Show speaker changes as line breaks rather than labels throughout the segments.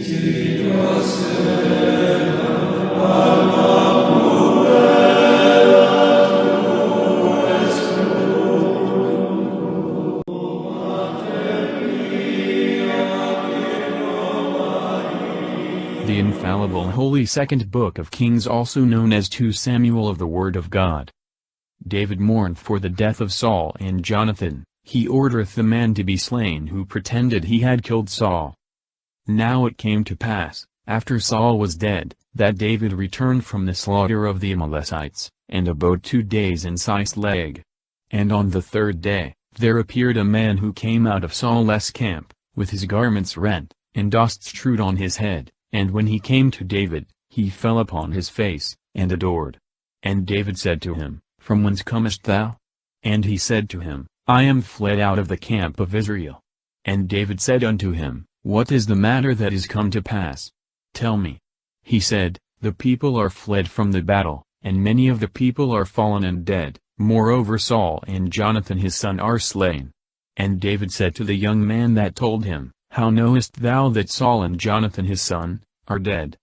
The infallible Holy Second Book of Kings, also known as 2 Samuel of the Word of God. David mourned for the death of Saul and Jonathan. He ordereth the man to be slain who pretended he had killed Saul. Now it came to pass, after Saul was dead, that David returned from the slaughter of the Amalekites, and abode 2 days in Ziklag. And on the 3rd day, there appeared a man who came out of Saul's camp, with his garments rent, and dust strewed on his head. And when he came to David, he fell upon his face, and adored. And David said to him, From whence comest thou? And he said to him, I am fled out of the camp of Israel. And David said unto him, What is the matter that is come to pass? Tell me. He said, The people are fled from the battle, and many of the people are fallen and dead, moreover Saul and Jonathan his son are slain. And David said to the young man that told him, How knowest thou that Saul and Jonathan his son are dead?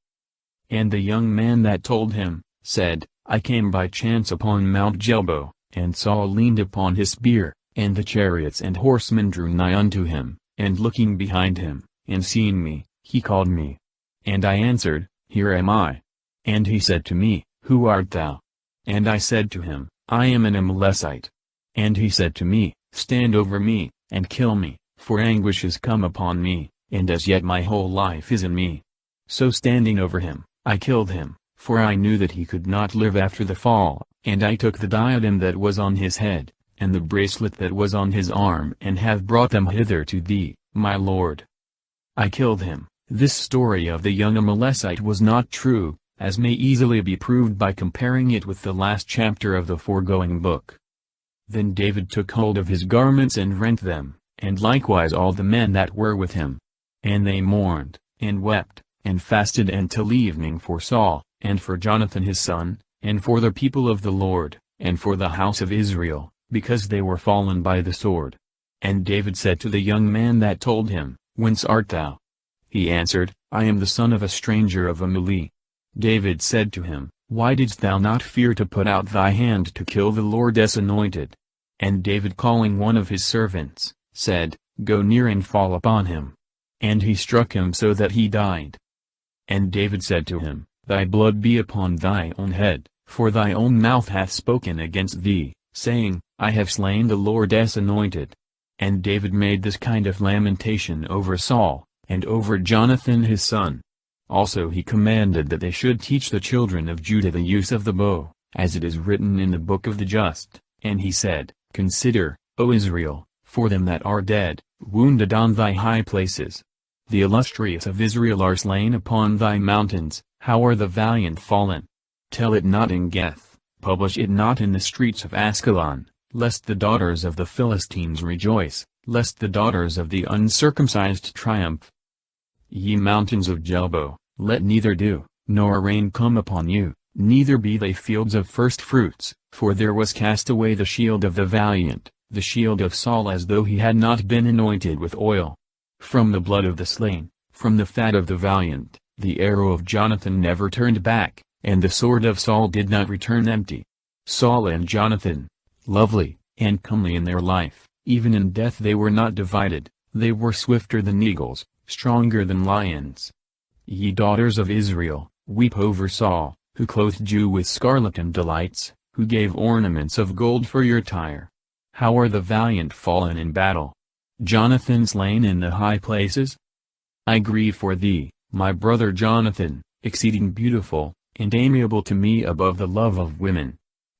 And the young man that told him, said, I came by chance upon Mount Jelbo, and Saul leaned upon his spear, and the chariots and horsemen drew nigh unto him, and looking behind him, and seeing me, he called me. And I answered, Here am I. And he said to me, Who art thou? And I said to him, I am an Amalekite. And he said to me, Stand over me, and kill me, for anguish is come upon me, and as yet my whole life is in me. So standing over him, I killed him, for I knew that he could not live after the fall, and I took the diadem that was on his head, and the bracelet that was on his arm, and have brought them hither to thee, my lord. I killed him. This story of the young Amalekite was not true, as may easily be proved by comparing it with the last chapter of the foregoing book. Then David took hold of his garments and rent them, and likewise all the men that were with him. And they mourned, and wept, and fasted until evening for Saul, and for Jonathan his son, and for the people of the Lord, and for the house of Israel, because they were fallen by the sword. And David said to the young man that told him, Whence art thou? He answered, I am the son of a stranger of Amalek. David said to him, Why didst thou not fear to put out thy hand to kill the Lord's anointed? And David calling one of his servants, said, Go near and fall upon him. And he struck him so that he died. And David said to him, Thy blood be upon thy own head, for thy own mouth hath spoken against thee, saying, I have slain the Lord's anointed. And David made this kind of lamentation over Saul, and over Jonathan his son. Also he commanded that they should teach the children of Judah the use of the bow, as it is written in the book of the just, and he said, Consider, O Israel, for them that are dead, wounded on thy high places. The illustrious of Israel are slain upon thy mountains, how are the valiant fallen? Tell it not in Geth, publish it not in the streets of Askelon, lest the daughters of the Philistines rejoice, lest the daughters of the uncircumcised triumph. Ye mountains of Jelbo, let neither dew, nor rain come upon you, neither be they fields of first fruits, for there was cast away the shield of the valiant, the shield of Saul as though he had not been anointed with oil. From the blood of the slain, from the fat of the valiant, the arrow of Jonathan never turned back, and the sword of Saul did not return empty. Saul and Jonathan, lovely, and comely in their life, even in death they were not divided, they were swifter than eagles, stronger than lions. Ye daughters of Israel, weep over Saul, who clothed you with scarlet and delights, who gave ornaments of gold for your attire. How are the valiant fallen in battle? Jonathan slain in the high places? I grieve for thee, my brother Jonathan, exceeding beautiful, and amiable to me above the love of women.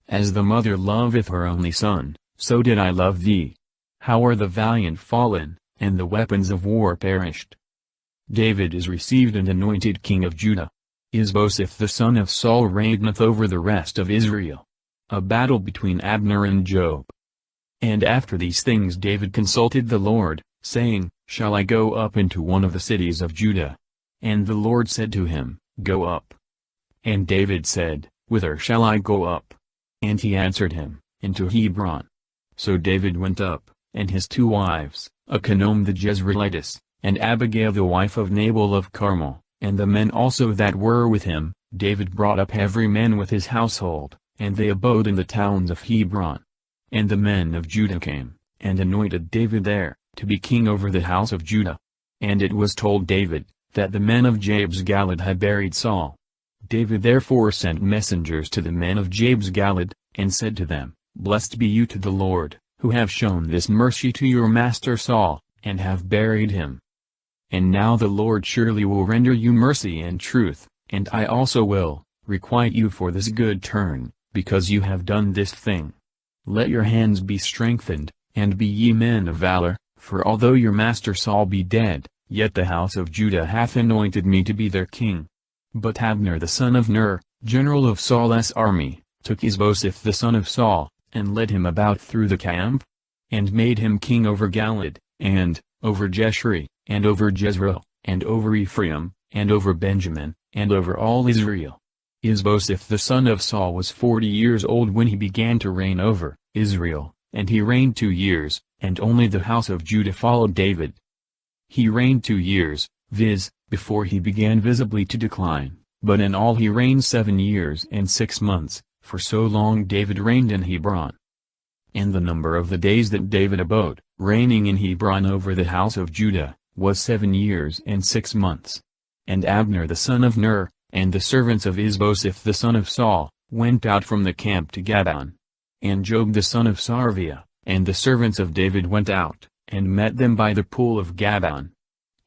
As the mother loveth her only son, so did I love thee. How are the valiant fallen, and the weapons of war perished? David is received and anointed king of Judah. Isbosheth the son of Saul reigneth over the rest of Israel. A battle between Abner and Joab. And after these things David consulted the Lord, saying, Shall I go up into one of the cities of Judah? And the Lord said to him, Go up. And David said, Whither shall I go up? And he answered him, Into Hebron. So David went up, and his 2 wives, Ahinoam the Jezreelitess, and Abigail the wife of Nabal of Carmel, and the men also that were with him. David brought up every man with his household, and they abode in the towns of Hebron. And the men of Judah came, and anointed David there, to be king over the house of Judah. And it was told David, that the men of Jabes Gilead had buried Saul. David therefore sent messengers to the men of Jabes Gilead, and said to them, Blessed be you to the Lord, who have shown this mercy to your master Saul, and have buried him. And now the Lord surely will render you mercy and truth, and I also will requite you for this good turn, because you have done this thing. Let your hands be strengthened, and be ye men of valor, for although your master Saul be dead, yet the house of Judah hath anointed me to be their king. But Abner the son of Ner, general of Saul's army, took Isbosheth the son of Saul, and led him about through the camp, and made him king over Gilead, and over Jeshurun, and over Jezreel, and over Ephraim, and over Benjamin, and over all Israel. Isbosheth the son of Saul was 40 years old when he began to reign over Israel, and he reigned 2 years, and only the house of Judah followed David. He reigned 2 years, viz., before he began visibly to decline, but in all he reigned 7 years and 6 months, for so long David reigned in Hebron. And the number of the days that David abode, reigning in Hebron over the house of Judah, was 7 years and 6 months. And Abner the son of Ner, and the servants of Isbosheth the son of Saul, went out from the camp to Gabaon. And Joab the son of Sarviah, and the servants of David went out, and met them by the pool of Gabaon.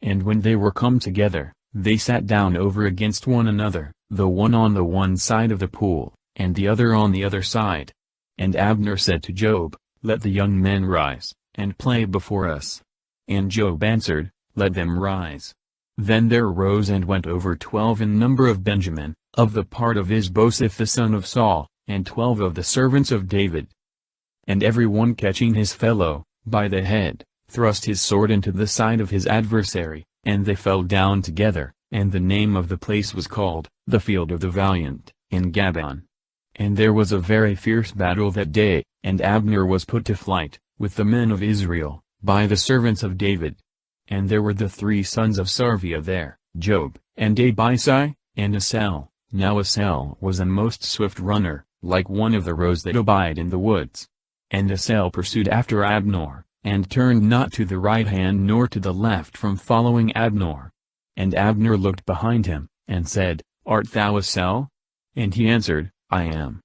And when they were come together, they sat down over against one another, the one on the one side of the pool, and the other on the other side. And Abner said to Joab, Let the young men rise, and play before us. And Joab answered, Let them rise. Then there rose and went over 12 in number of Benjamin, of the part of Isbosheth the son of Saul, and 12 of the servants of David. And every one catching his fellow by the head, thrust his sword into the side of his adversary, and they fell down together, and the name of the place was called, the Field of the Valiant, in Gabaon. And there was a very fierce battle that day, and Abner was put to flight, with the men of Israel, by the servants of David. And there were the 3 sons of Sarviah there, Joab, and Abisai, and Asahel. Now Asahel was a most swift runner, like one of the roes that abide in the woods. And Asahel pursued after Abner, and turned not to the right hand nor to the left from following Abner. And Abner looked behind him, and said, Art thou Asahel? And he answered, I am.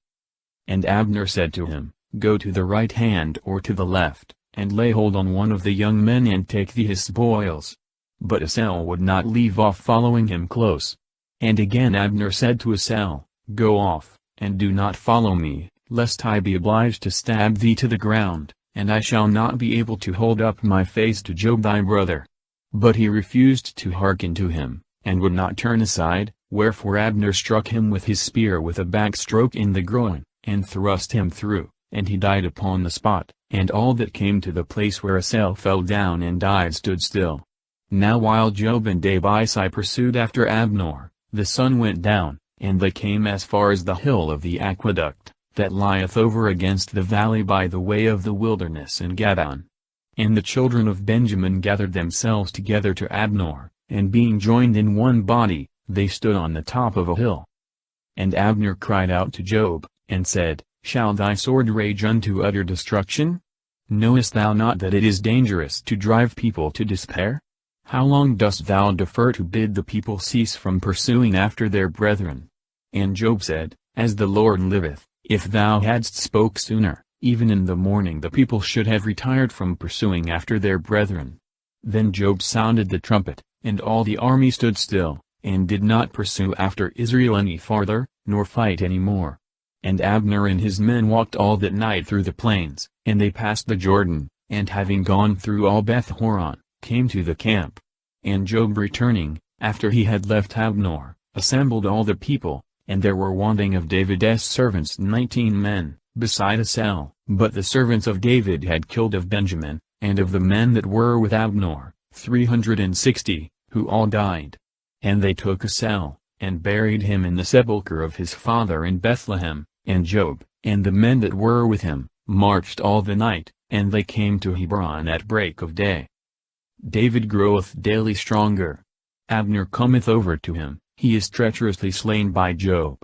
And Abner said to him, Go to the right hand or to the left, and lay hold on one of the young men and take thee his spoils. But Asahel would not leave off following him close. And again Abner said to Asahel, Go off, and do not follow me, lest I be obliged to stab thee to the ground, and I shall not be able to hold up my face to Joab thy brother. But he refused to hearken to him, and would not turn aside, wherefore Abner struck him with his spear with a backstroke in the groin, and thrust him through, and he died upon the spot, and all that came to the place where Asahel fell down and died stood still. Now while Joab and Abisai pursued after Abner, the sun went down, and they came as far as the hill of the aqueduct, that lieth over against the valley by the way of the wilderness in Gabaon. And the children of Benjamin gathered themselves together to Abner, and being joined in one body, they stood on the top of a hill. And Abner cried out to Joab, and said, Shall thy sword rage unto utter destruction? Knowest thou not that it is dangerous to drive people to despair? How long dost thou defer to bid the people cease from pursuing after their brethren? And Joab said, As the Lord liveth, if thou hadst spoke sooner, even in the morning the people should have retired from pursuing after their brethren. Then Joab sounded the trumpet, and all the army stood still, and did not pursue after Israel any farther, nor fight any more. And Abner and his men walked all that night through the plains, and they passed the Jordan, and having gone through all Beth-horon, came to the camp. And Joab returning, after he had left Abner, assembled all the people, and there were wanting of David's servants 19 men, beside Asahel. But the servants of David had killed of Benjamin, and of the men that were with Abner, 360, who all died. And they took Asahel, and buried him in the sepulchre of his father in Bethlehem. And Joab, and the men that were with him, marched all the night, and they came to Hebron at break of day. David groweth daily stronger. Abner cometh over to him, he is treacherously slain by Joab.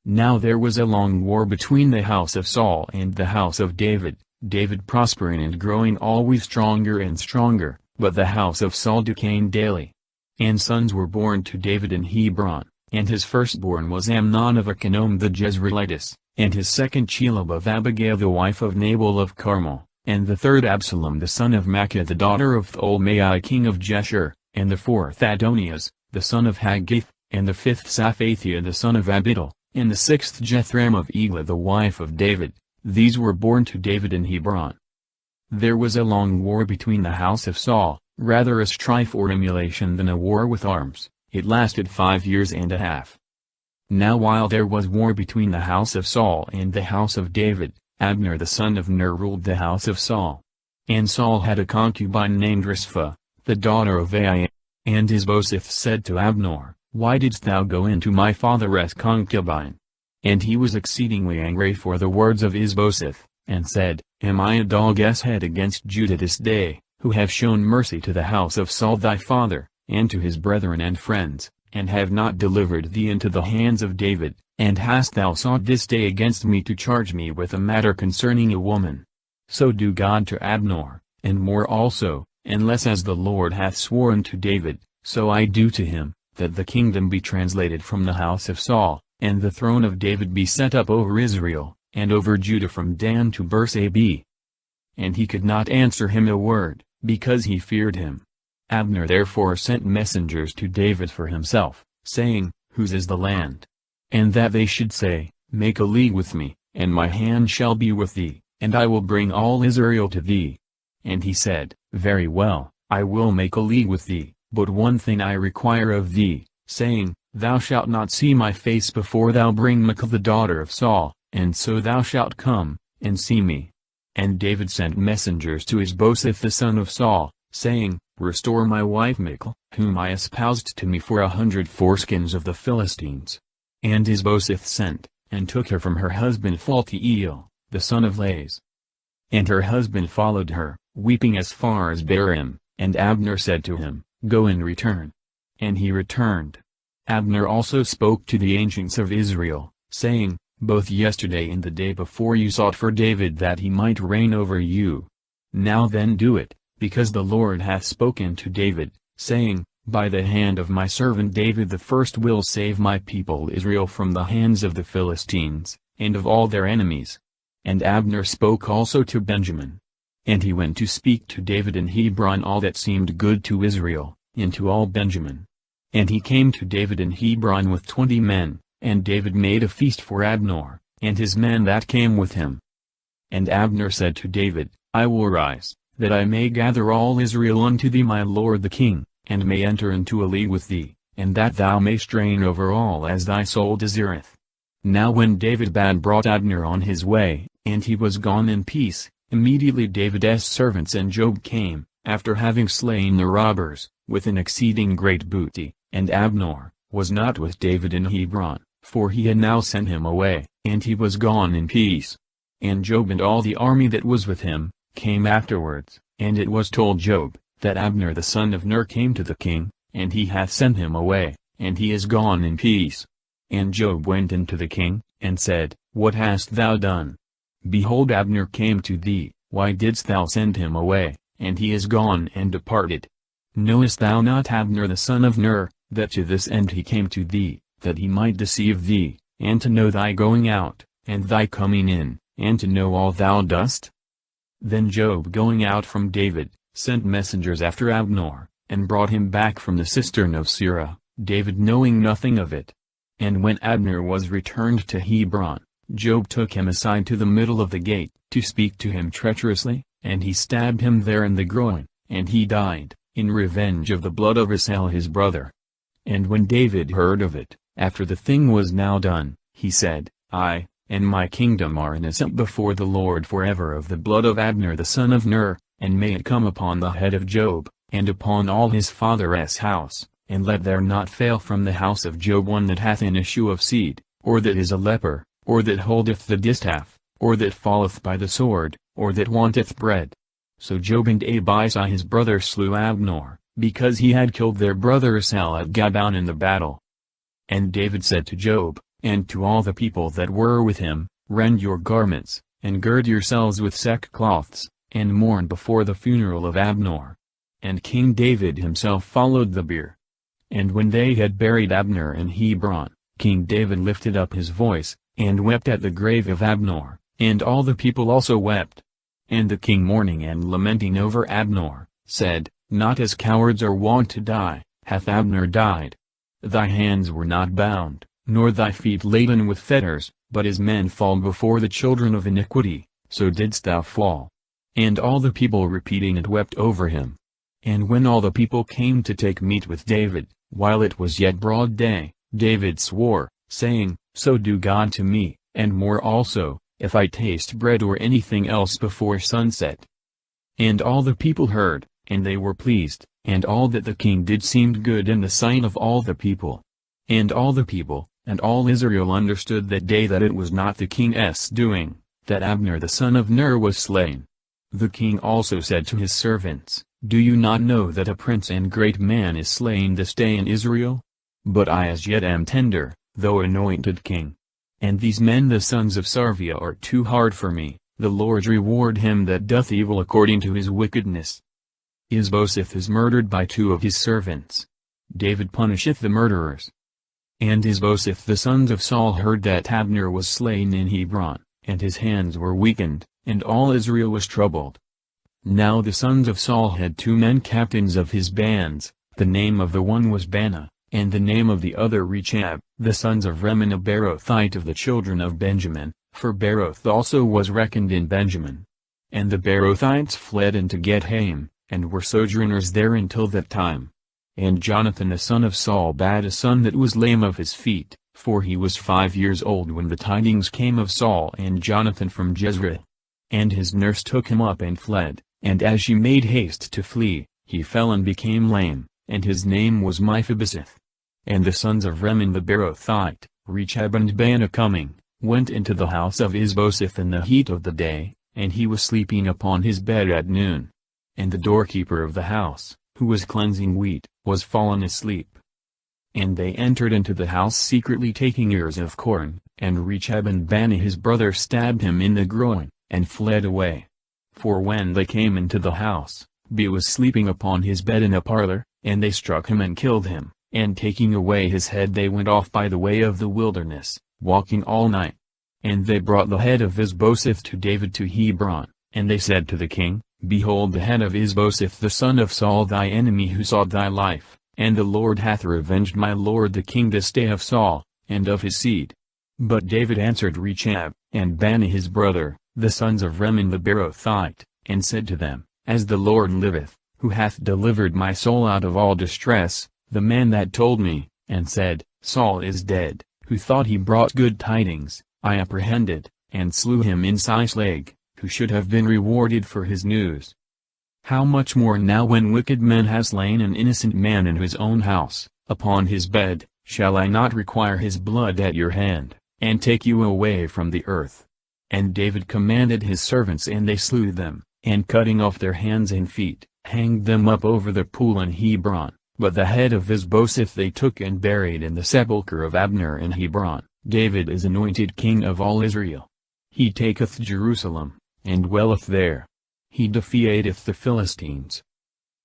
Now there was a long war between the house of Saul and the house of David, David prospering and growing always stronger and stronger, but the house of Saul decaying daily. And sons were born to David in Hebron, and his firstborn was Amnon of Ahinoam the Jezreelitess, and his second Chelub of Abigail the wife of Nabal of Carmel, and the third Absalom the son of Maachah the daughter of Tholmai king of Geshur, and the fourth Adonias, the son of Haggith, and the fifth Saphathiah the son of Abital, and the sixth Jethram of Eglah the wife of David. These were born to David in Hebron. There was a long war between the house of Saul, rather a strife or emulation than a war with arms. It lasted 5 years and a half. Now while there was war between the house of Saul and the house of David, Abner the son of Ner ruled the house of Saul. And Saul had a concubine named Rizpah, the daughter of Aiah. And Isbosheth said to Abner, Why didst thou go into my father's concubine? And he was exceedingly angry for the words of Isbosheth, and said, Am I a dog's head against Judah this day, who have shown mercy to the house of Saul thy father, and to his brethren and friends, and have not delivered thee into the hands of David, and hast thou sought this day against me to charge me with a matter concerning a woman? So do God to Abner, and more also, unless as the Lord hath sworn to David, so I do to him, that the kingdom be translated from the house of Saul, and the throne of David be set up over Israel, and over Judah from Dan to Bersabeh. And he could not answer him a word, because he feared him. Abner therefore sent messengers to David for himself, saying, Whose is the land? And that they should say, Make a league with me, and my hand shall be with thee, and I will bring all Israel to thee. And he said, Very well, I will make a league with thee, but one thing I require of thee, saying, Thou shalt not see my face before thou bring Michal the daughter of Saul, and so thou shalt come, and see me. And David sent messengers to Isbosheth the son of Saul, saying, Restore my wife Michal, whom I espoused to me for 100 foreskins of the Philistines. And Isbosheth sent, and took her from her husband Phaltiel, the son of Laish. And her husband followed her, weeping as far as Barim, and Abner said to him, Go and return. And he returned. Abner also spoke to the ancients of Israel, saying, Both yesterday and the day before you sought for David that he might reign over you. Now then do it, because the Lord hath spoken to David, saying, By the hand of my servant David the first will save my people Israel from the hands of the Philistines, and of all their enemies. And Abner spoke also to Benjamin. And he went to speak to David in Hebron all that seemed good to Israel, and to all Benjamin. And he came to David in Hebron with 20 men, and David made a feast for Abner, and his men that came with him. And Abner said to David, I will rise, that I may gather all Israel unto thee my lord the king, and may enter into a league with thee, and that thou mayst reign over all as thy soul desireth. Now when David bad brought Abner on his way, and he was gone in peace, immediately David's servants and Joab came, after having slain the robbers, with an exceeding great booty, and Abner was not with David in Hebron, for he had now sent him away, and he was gone in peace. And Joab and all the army that was with him, came afterwards, and it was told Joab, that Abner the son of Ner came to the king, and he hath sent him away, and he is gone in peace. And Joab went in to the king, and said, What hast thou done? Behold, Abner came to thee, why didst thou send him away, and he is gone and departed? Knowest thou not Abner the son of Ner, that to this end he came to thee, that he might deceive thee, and to know thy going out, and thy coming in, and to know all thou dost? Then Joab going out from David, sent messengers after Abner, and brought him back from the cistern of Sirah, David knowing nothing of it. And when Abner was returned to Hebron, Joab took him aside to the middle of the gate, to speak to him treacherously, and he stabbed him there in the groin, and he died, in revenge of the blood of Asahel his brother. And when David heard of it, after the thing was now done, he said, I, and my kingdom are innocent before the Lord forever of the blood of Abner the son of Ner, and may it come upon the head of Joab, and upon all his father's house, and let there not fail from the house of Joab one that hath an issue of seed, or that is a leper, or that holdeth the distaff, or that falleth by the sword, or that wanteth bread. So Joab and Abishai his brother slew Abner, because he had killed their brother Saul at Gabaon in the battle. And David said to Joab, and to all the people that were with him, Rend your garments, and gird yourselves with sackcloths, and mourn before the funeral of Abner. And King David himself followed the bier. And when they had buried Abner in Hebron, King David lifted up his voice, and wept at the grave of Abner, and all the people also wept. And the king mourning and lamenting over Abner, said, Not as cowards are wont to die, hath Abner died. Thy hands were not bound, nor thy feet laden with fetters, but as men fall before the children of iniquity, so didst thou fall. And all the people repeating it wept over him. And when all the people came to take meat with David, while it was yet broad day, David swore, saying, So do God to me, and more also, if I taste bread or anything else before sunset. And all the people heard, and they were pleased, and all that the king did seemed good in the sight of all the people. And all the people, and all Israel understood that day that it was not the king's doing, that Abner the son of Ner was slain. The king also said to his servants, Do you not know that a prince and great man is slain this day in Israel? But I as yet am tender, though anointed king. And these men the sons of Sarvia are too hard for me, the Lord reward him that doth evil according to his wickedness. Isbosheth is murdered by 2 of his servants. David punisheth the murderers. And Isbosheth the sons of Saul heard that Abner was slain in Hebron, and his hands were weakened, and all Israel was troubled. Now the sons of Saul had 2 men captains of his bands, the name of the one was Baanah, and the name of the other Rechab, the sons of Reman a Beerothite of the children of Benjamin, for Beeroth also was reckoned in Benjamin. And the Beerothites fled into Geth-haim, and were sojourners there until that time. And Jonathan the son of Saul bad a son that was lame of his feet, for he was 5 years old when the tidings came of Saul and Jonathan from Jezreel. And his nurse took him up and fled, and as she made haste to flee, he fell and became lame, and his name was Mephibosheth. And the sons of Reman the Beerothite, Rechab and Baanah coming, went into the house of Isbosheth in the heat of the day, and he was sleeping upon his bed at noon. And the doorkeeper of the house, who was cleansing wheat, was fallen asleep. And they entered into the house secretly taking ears of corn, and Rechab and Baanah his brother stabbed him in the groin, and fled away. For when they came into the house, Be was sleeping upon his bed in a parlor, and they struck him and killed him, and taking away his head they went off by the way of the wilderness, walking all night. And they brought the head of Isbosheth to David to Hebron, and they said to the king, Behold the head of Isbosheth the son of Saul thy enemy who sought thy life, and the Lord hath revenged my lord the king this day of Saul, and of his seed. But David answered Rechab, and Baanah his brother, the sons of Reman the Beerothite, and said to them, As the Lord liveth, who hath delivered my soul out of all distress, the man that told me, and said, Saul is dead, who thought he brought good tidings, I apprehended, and slew him in Ziklag, who should have been rewarded for his news. How much more now when wicked men have slain an innocent man in his own house, upon his bed, shall I not require his blood at your hand, and take you away from the earth? And David commanded his servants and they slew them, and cutting off their hands and feet, hanged them up over the pool in Hebron. But the head of Isbosheth they took and buried in the sepulchre of Abner in Hebron. David is anointed king of all Israel. He taketh Jerusalem, and dwelleth there. He defeateth the Philistines.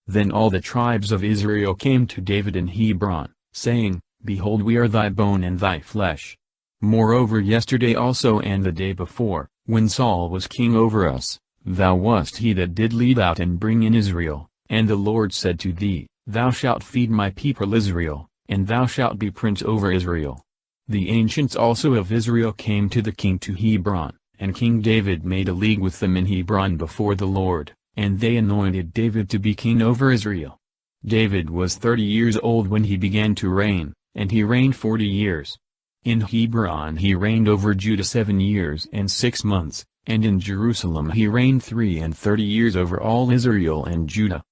Then all the tribes of Israel came to David in Hebron, saying, Behold, we are thy bone and thy flesh. Moreover yesterday also and the day before, when Saul was king over us, thou wast he that did lead out and bring in Israel, and the Lord said to thee, Thou shalt feed my people Israel, and thou shalt be prince over Israel. The ancients also of Israel came to the king to Hebron, and King David made a league with them in Hebron before the Lord, and they anointed David to be king over Israel. David was 30 years old when he began to reign, and he reigned 40 years. In Hebron he reigned over Judah 7 years and 6 months, and in Jerusalem he reigned 33 years over all Israel and Judah.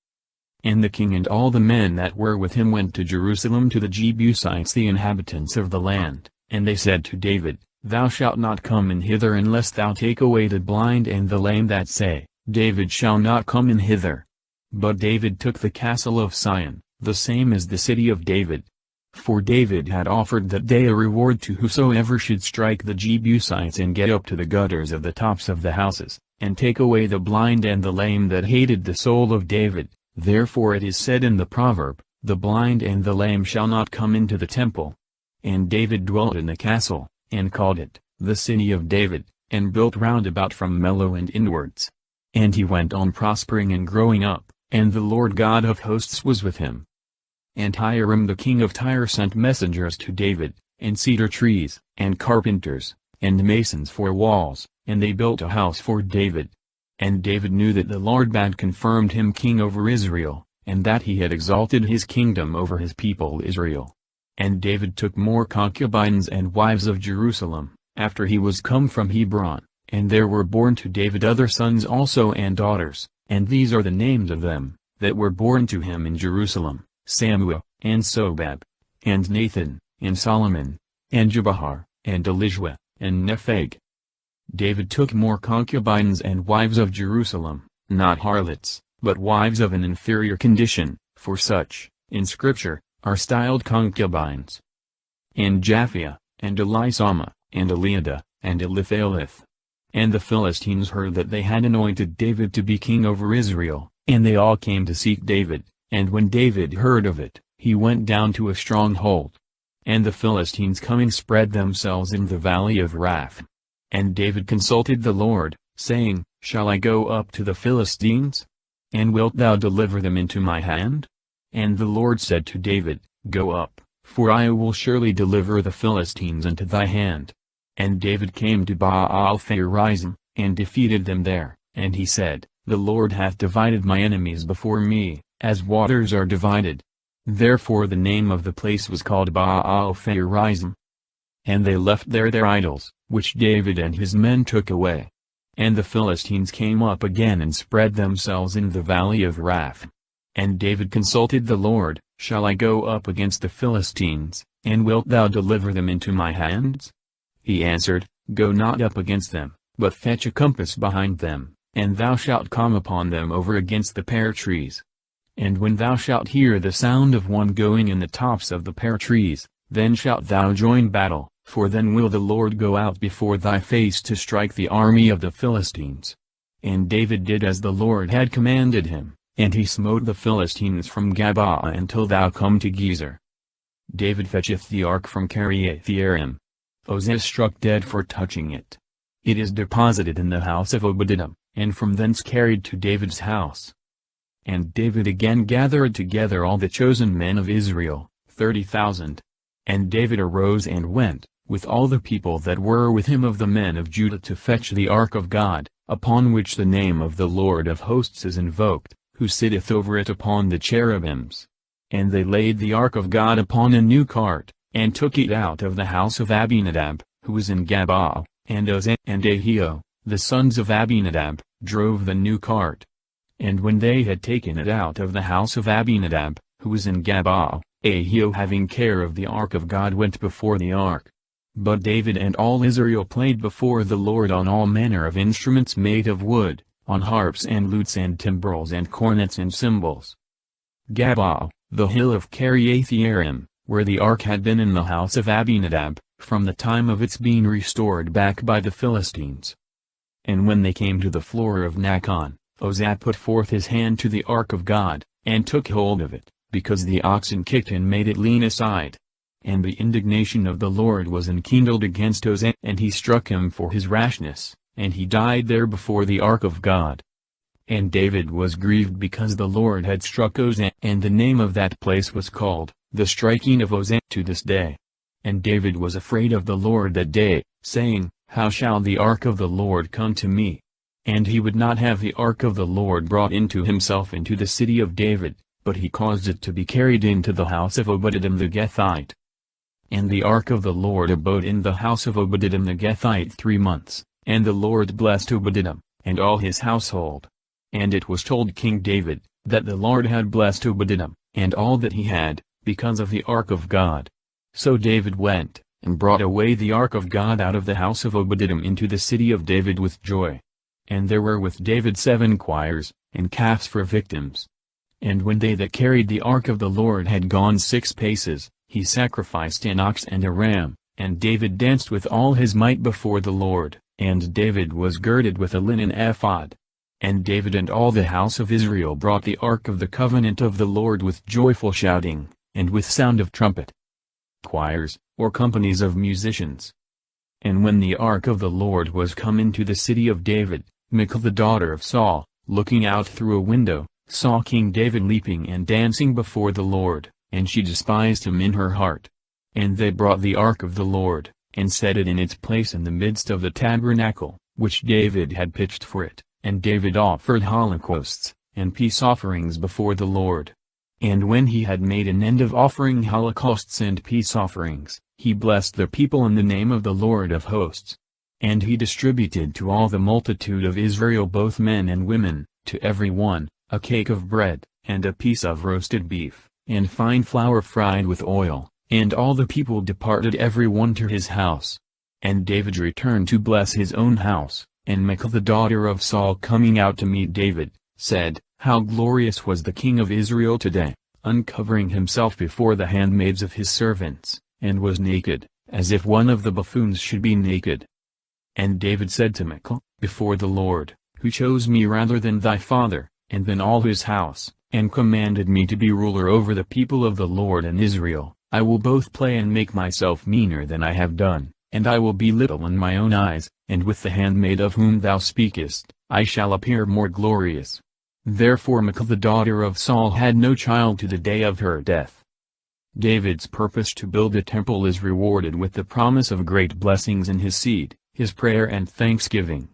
And the king and all the men that were with him went to Jerusalem to the Jebusites the inhabitants of the land, and they said to David, Thou shalt not come in hither unless thou take away the blind and the lame that say, David shall not come in hither. But David took the castle of Sion, the same as the city of David. For David had offered that day a reward to whosoever should strike the Jebusites and get up to the gutters of the tops of the houses, and take away the blind and the lame that hated the soul of David. Therefore it is said in the proverb, the blind and the lame shall not come into the temple. And David dwelt in the castle, and called it, the city of David, and built round about from Millo and inwards. And he went on prospering and growing up, and the Lord God of hosts was with him. And Hiram the king of Tyre sent messengers to David, and cedar trees, and carpenters, and masons for walls, and they built a house for David. And David knew that the Lord had confirmed him king over Israel, and that he had exalted his kingdom over his people Israel. And David took more concubines and wives of Jerusalem, after he was come from Hebron, and there were born to David other sons also and daughters, and these are the names of them, that were born to him in Jerusalem, Samuel, and Sobab, and Nathan, and Solomon, and Jebahar, and Elishua, and Nepheg. David took more concubines and wives of Jerusalem, not harlots, but wives of an inferior condition, for such, in Scripture, are styled concubines. And Japhia, and Elisama, and Eliada, and Eliphaleth. And the Philistines heard that they had anointed David to be king over Israel, and they all came to seek David, and when David heard of it, he went down to a stronghold. And the Philistines coming spread themselves in the valley of Raph. And David consulted the Lord, saying, Shall I go up to the Philistines? And wilt thou deliver them into my hand? And the Lord said to David, Go up, for I will surely deliver the Philistines into thy hand. And David came to Baal-Perazim, and defeated them there, and he said, The Lord hath divided my enemies before me, as waters are divided. Therefore the name of the place was called Baal-Perazim. And they left there their idols, which David and his men took away. And the Philistines came up again and spread themselves in the valley of Raph. And David consulted the Lord, Shall I go up against the Philistines, and wilt thou deliver them into my hands? He answered, Go not up against them, but fetch a compass behind them, and thou shalt come upon them over against the pear trees. And when thou shalt hear the sound of one going in the tops of the pear trees, then shalt thou join battle, for then will the Lord go out before thy face to strike the army of the Philistines. And David did as the Lord had commanded him, and he smote the Philistines from Gabaa until thou come to Gezer. David fetcheth the ark from Kiriath-Jearim. Uzziah struck dead for touching it. It is deposited in the house of Obed-Edom, and from thence carried to David's house. And David again gathered together all the chosen men of Israel, 30,000. And David arose and went, with all the people that were with him of the men of Judah to fetch the ark of God, upon which the name of the Lord of hosts is invoked, who sitteth over it upon the cherubims. And they laid the ark of God upon a new cart, and took it out of the house of Abinadab, who was in Gabaa, and Uzzah and Ahio, the sons of Abinadab, drove the new cart. And when they had taken it out of the house of Abinadab, who was in Gabaa, Ahio having care of the ark of God went before the ark. But David and all Israel played before the Lord on all manner of instruments made of wood, on harps and lutes and timbrels and cornets and cymbals. Gabaa, the hill of Kiriath-Jearim, where the ark had been in the house of Abinadab, from the time of its being restored back by the Philistines. And when they came to the floor of Nachon, Uzzah put forth his hand to the ark of God, and took hold of it, because the oxen kicked and made it lean aside. And the indignation of the Lord was enkindled against Uzzah, and he struck him for his rashness, and he died there before the ark of God. And David was grieved because the Lord had struck Uzzah, and the name of that place was called, the striking of Uzzah, to this day. And David was afraid of the Lord that day, saying, How shall the ark of the Lord come to me? And he would not have the ark of the Lord brought into himself into the city of David, but he caused it to be carried into the house of Obed-Edom the Gethite. And the ark of the Lord abode in the house of Obed-Edom the Gethite 3 months, and the Lord blessed Obed-Edom, and all his household. And it was told King David, that the Lord had blessed Obed-Edom, and all that he had, because of the ark of God. So David went, and brought away the ark of God out of the house of Obed-Edom into the city of David with joy. And there were with David 7 choirs, and calves for victims. And when they that carried the ark of the Lord had gone 6 paces, he sacrificed an ox and a ram, and David danced with all his might before the Lord, and David was girded with a linen ephod. And David and all the house of Israel brought the ark of the covenant of the Lord with joyful shouting, and with sound of trumpet. Choirs, or companies of musicians. And when the ark of the Lord was come into the city of David, Michal the daughter of Saul, looking out through a window, saw King David leaping and dancing before the Lord, and she despised him in her heart. And they brought the ark of the Lord, and set it in its place in the midst of the tabernacle, which David had pitched for it, and David offered holocausts, and peace offerings before the Lord. And when he had made an end of offering holocausts and peace offerings, he blessed the people in the name of the Lord of hosts. And he distributed to all the multitude of Israel both men and women, to every one, a cake of bread, and a piece of roasted beef, and fine flour fried with oil, and all the people departed every one to his house. And David returned to bless his own house, and Michal the daughter of Saul coming out to meet David, said, How glorious was the king of Israel today, uncovering himself before the handmaids of his servants, and was naked, as if one of the buffoons should be naked. And David said to Michal, Before the Lord, who chose me rather than thy father, and than all his house, and commanded me to be ruler over the people of the Lord in Israel, I will both play and make myself meaner than I have done, and I will be little in my own eyes, and with the handmaid of whom thou speakest, I shall appear more glorious. Therefore Michal the daughter of Saul had no child to the day of her death. David's purpose to build a temple is rewarded with the promise of great blessings in his seed, his prayer and thanksgiving.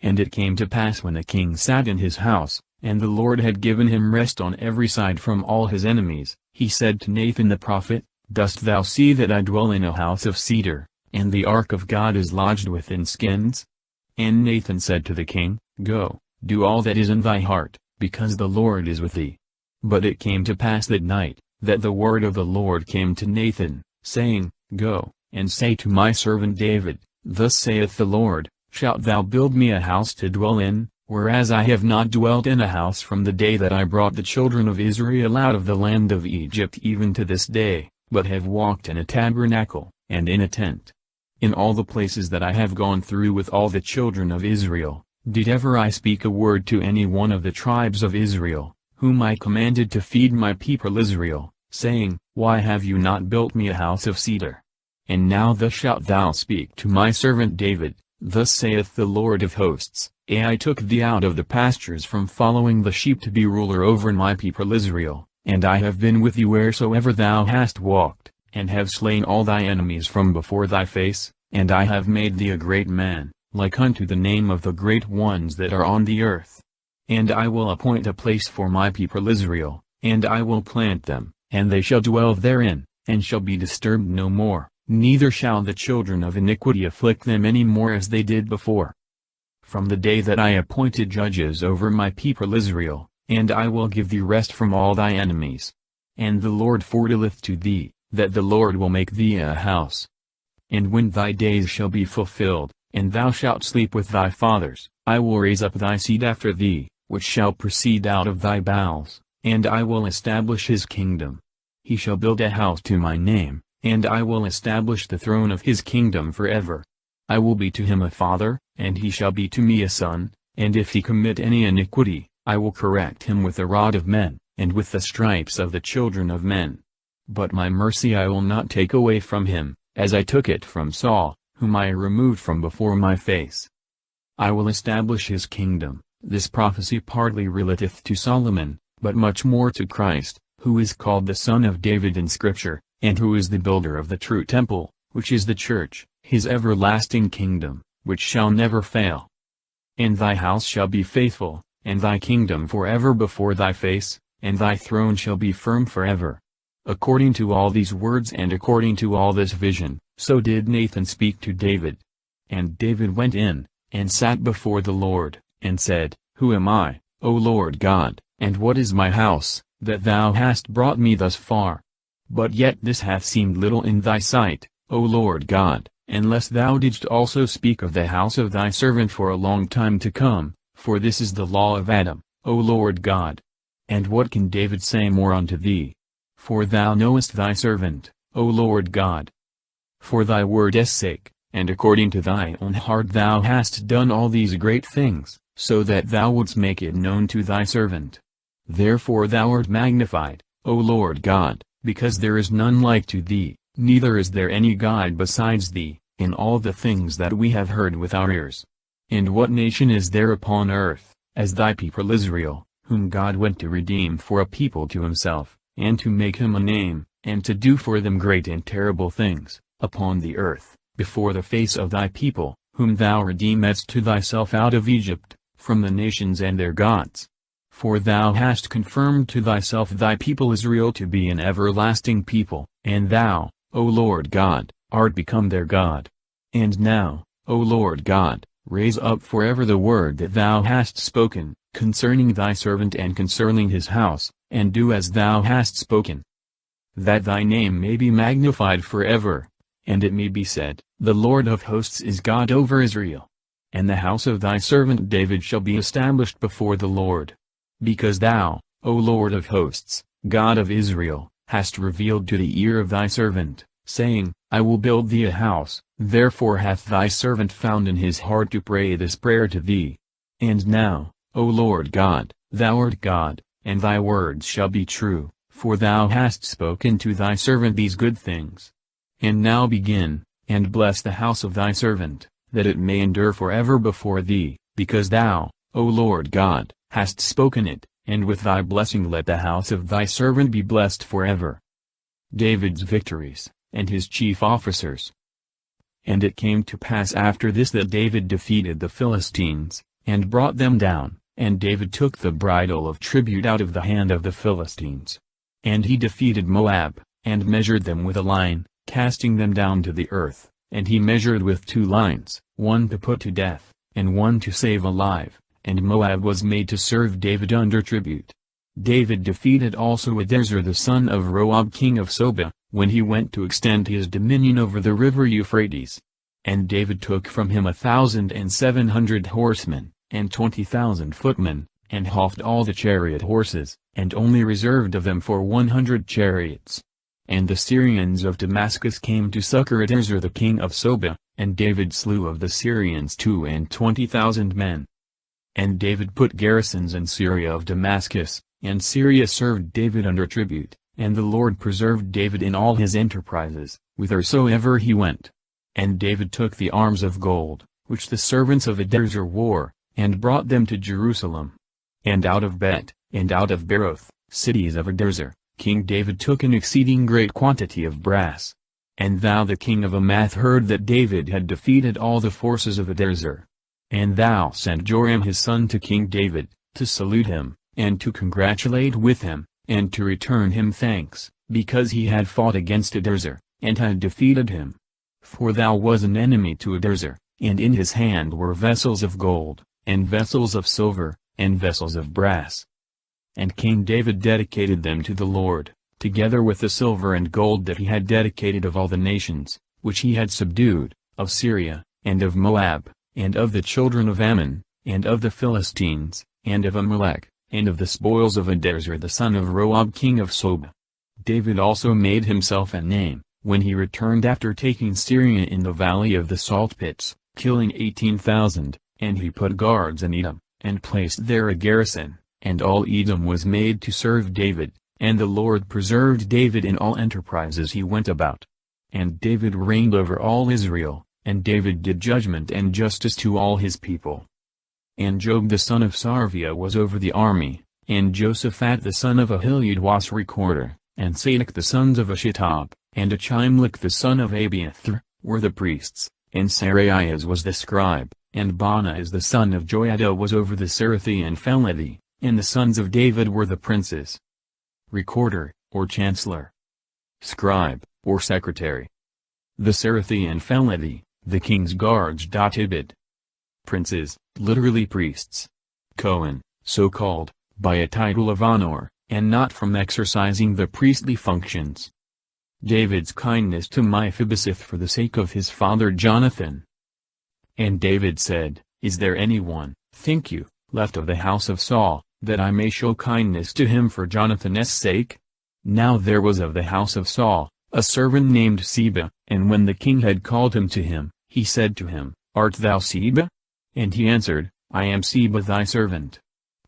And it came to pass when the king sat in his house, and the Lord had given him rest on every side from all his enemies, he said to Nathan the prophet, Dost thou see that I dwell in a house of cedar, and the ark of God is lodged within skins? And Nathan said to the king, Go, do all that is in thy heart, because the Lord is with thee. But it came to pass that night, that the word of the Lord came to Nathan, saying, Go, and say to my servant David, Thus saith the Lord, Shalt thou build me a house to dwell in, whereas I have not dwelt in a house from the day that I brought the children of Israel out of the land of Egypt even to this day, but have walked in a tabernacle, and in a tent. In all the places that I have gone through with all the children of Israel, did ever I speak a word to any one of the tribes of Israel, whom I commanded to feed my people Israel, saying, Why have you not built me a house of cedar? And now thus shalt thou speak to my servant David, Thus saith the Lord of hosts, I took thee out of the pastures from following the sheep to be ruler over my people Israel, and I have been with thee wheresoever thou hast walked, and have slain all thy enemies from before thy face, and I have made thee a great man, like unto the name of the great ones that are on the earth. And I will appoint a place for my people Israel, and I will plant them, and they shall dwell therein, and shall be disturbed no more, neither shall the children of iniquity afflict them any more as they did before. From the day that I appointed judges over my people Israel, and I will give thee rest from all thy enemies. And the Lord foretelleth to thee, that the Lord will make thee a house. And when thy days shall be fulfilled, and thou shalt sleep with thy fathers, I will raise up thy seed after thee, which shall proceed out of thy bowels, and I will establish his kingdom. He shall build a house to my name, and I will establish the throne of his kingdom forever. I will be to him a father, and he shall be to me a son, and if he commit any iniquity, I will correct him with the rod of men, and with the stripes of the children of men. But my mercy I will not take away from him, as I took it from Saul, whom I removed from before my face. I will establish his kingdom. This prophecy partly relateth to Solomon, but much more to Christ, who is called the Son of David in Scripture, and who is the builder of the true temple, which is the church, his everlasting kingdom, which shall never fail. And thy house shall be faithful, and thy kingdom forever before thy face, and thy throne shall be firm forever. According to all these words and according to all this vision, so did Nathan speak to David. And David went in, and sat before the Lord, and said, Who am I, O Lord God, and what is my house, that thou hast brought me thus far? But yet this hath seemed little in thy sight, O Lord God, unless thou didst also speak of the house of thy servant for a long time to come, for this is the law of Adam, O Lord God. And what can David say more unto thee? For thou knowest thy servant, O Lord God. For thy word's sake, and according to thy own heart thou hast done all these great things, so that thou wouldst make it known to thy servant. Therefore thou art magnified, O Lord God, because there is none like to thee, neither is there any God besides thee, in all the things that we have heard with our ears. And what nation is there upon earth, as thy people Israel, whom God went to redeem for a people to himself, and to make him a name, and to do for them great and terrible things, upon the earth, before the face of thy people, whom thou redeemedst to thyself out of Egypt, from the nations and their gods? For thou hast confirmed to thyself thy people Israel to be an everlasting people, and thou, O Lord God, art become their God. And now, O Lord God, raise up forever the word that thou hast spoken, concerning thy servant and concerning his house, and do as thou hast spoken. That thy name may be magnified forever, and it may be said, The Lord of hosts is God over Israel. And the house of thy servant David shall be established before the Lord. Because thou, O Lord of hosts, God of Israel, hast revealed to the ear of thy servant, saying, I will build thee a house, therefore hath thy servant found in his heart to pray this prayer to thee. And now, O Lord God, thou art God, and thy words shall be true, for thou hast spoken to thy servant these good things. And now begin, and bless the house of thy servant, that it may endure forever before thee, because thou, O Lord God, hast spoken it, and with thy blessing let the house of thy servant be blessed forever. David's victories, and his chief officers. And it came to pass after this that David defeated the Philistines, and brought them down, and David took the bridle of tribute out of the hand of the Philistines. And he defeated Moab, and measured them with a line, casting them down to the earth, and he measured with 2 lines, one to put to death, and one to save alive. And Moab was made to serve David under tribute. David defeated also Hadarezer the son of Roab king of Soba, when he went to extend his dominion over the river Euphrates. And David took from him 1,700 horsemen, and 20,000 footmen, and halved all the chariot horses, and only reserved of them for 100 chariots. And the Syrians of Damascus came to succor Hadarezer the king of Soba, and David slew of the Syrians 22,000 men. And David put garrisons in Syria of Damascus, and Syria served David under tribute, and the Lord preserved David in all his enterprises, whithersoever he went. And David took the arms of gold, which the servants of Hadarezer wore, and brought them to Jerusalem. And out of Bet, and out of Beroth, cities of Hadarezer, King David took an exceeding great quantity of brass. And thou the king of Hamath heard that David had defeated all the forces of Hadarezer. And thou sent Joram his son to King David, to salute him, and to congratulate with him, and to return him thanks, because he had fought against Hadarezer, and had defeated him. For thou was an enemy to Hadarezer, and in his hand were vessels of gold, and vessels of silver, and vessels of brass. And King David dedicated them to the Lord, together with the silver and gold that he had dedicated of all the nations, which he had subdued, of Syria, and of Moab, and of the children of Ammon, and of the Philistines, and of Amalek, and of the spoils of Hadarezer the son of Roab king of Soba. David also made himself a name, when he returned after taking Syria in the valley of the salt pits, killing 18,000, and he put guards in Edom, and placed there a garrison, and all Edom was made to serve David, and the Lord preserved David in all enterprises he went about. And David reigned over all Israel, and David did judgment and justice to all his people. And Job the son of Sarvia was over the army, and Josaphat the son of Ahilud was recorder, and Sadok the sons of Ashittab, and Achimelech the son of Abiathar, were the priests, and Saraias was the scribe, and Bonaz the son of Joiada was over the Serathi and Phelethi, and the sons of David were the princes. Recorder, or chancellor. Scribe, or secretary. The Serathi and Phelethi, the king's guards. Ibid. Princes, literally priests. Cohen, so called, by a title of honor, and not from exercising the priestly functions. David's kindness to Mephibosheth for the sake of his father Jonathan. And David said, Is there anyone, think you, left of the house of Saul, that I may show kindness to him for Jonathan's sake? Now there was of the house of Saul a servant named Siba, and when the king had called him to him, he said to him, Art thou Siba? And he answered, I am Siba thy servant.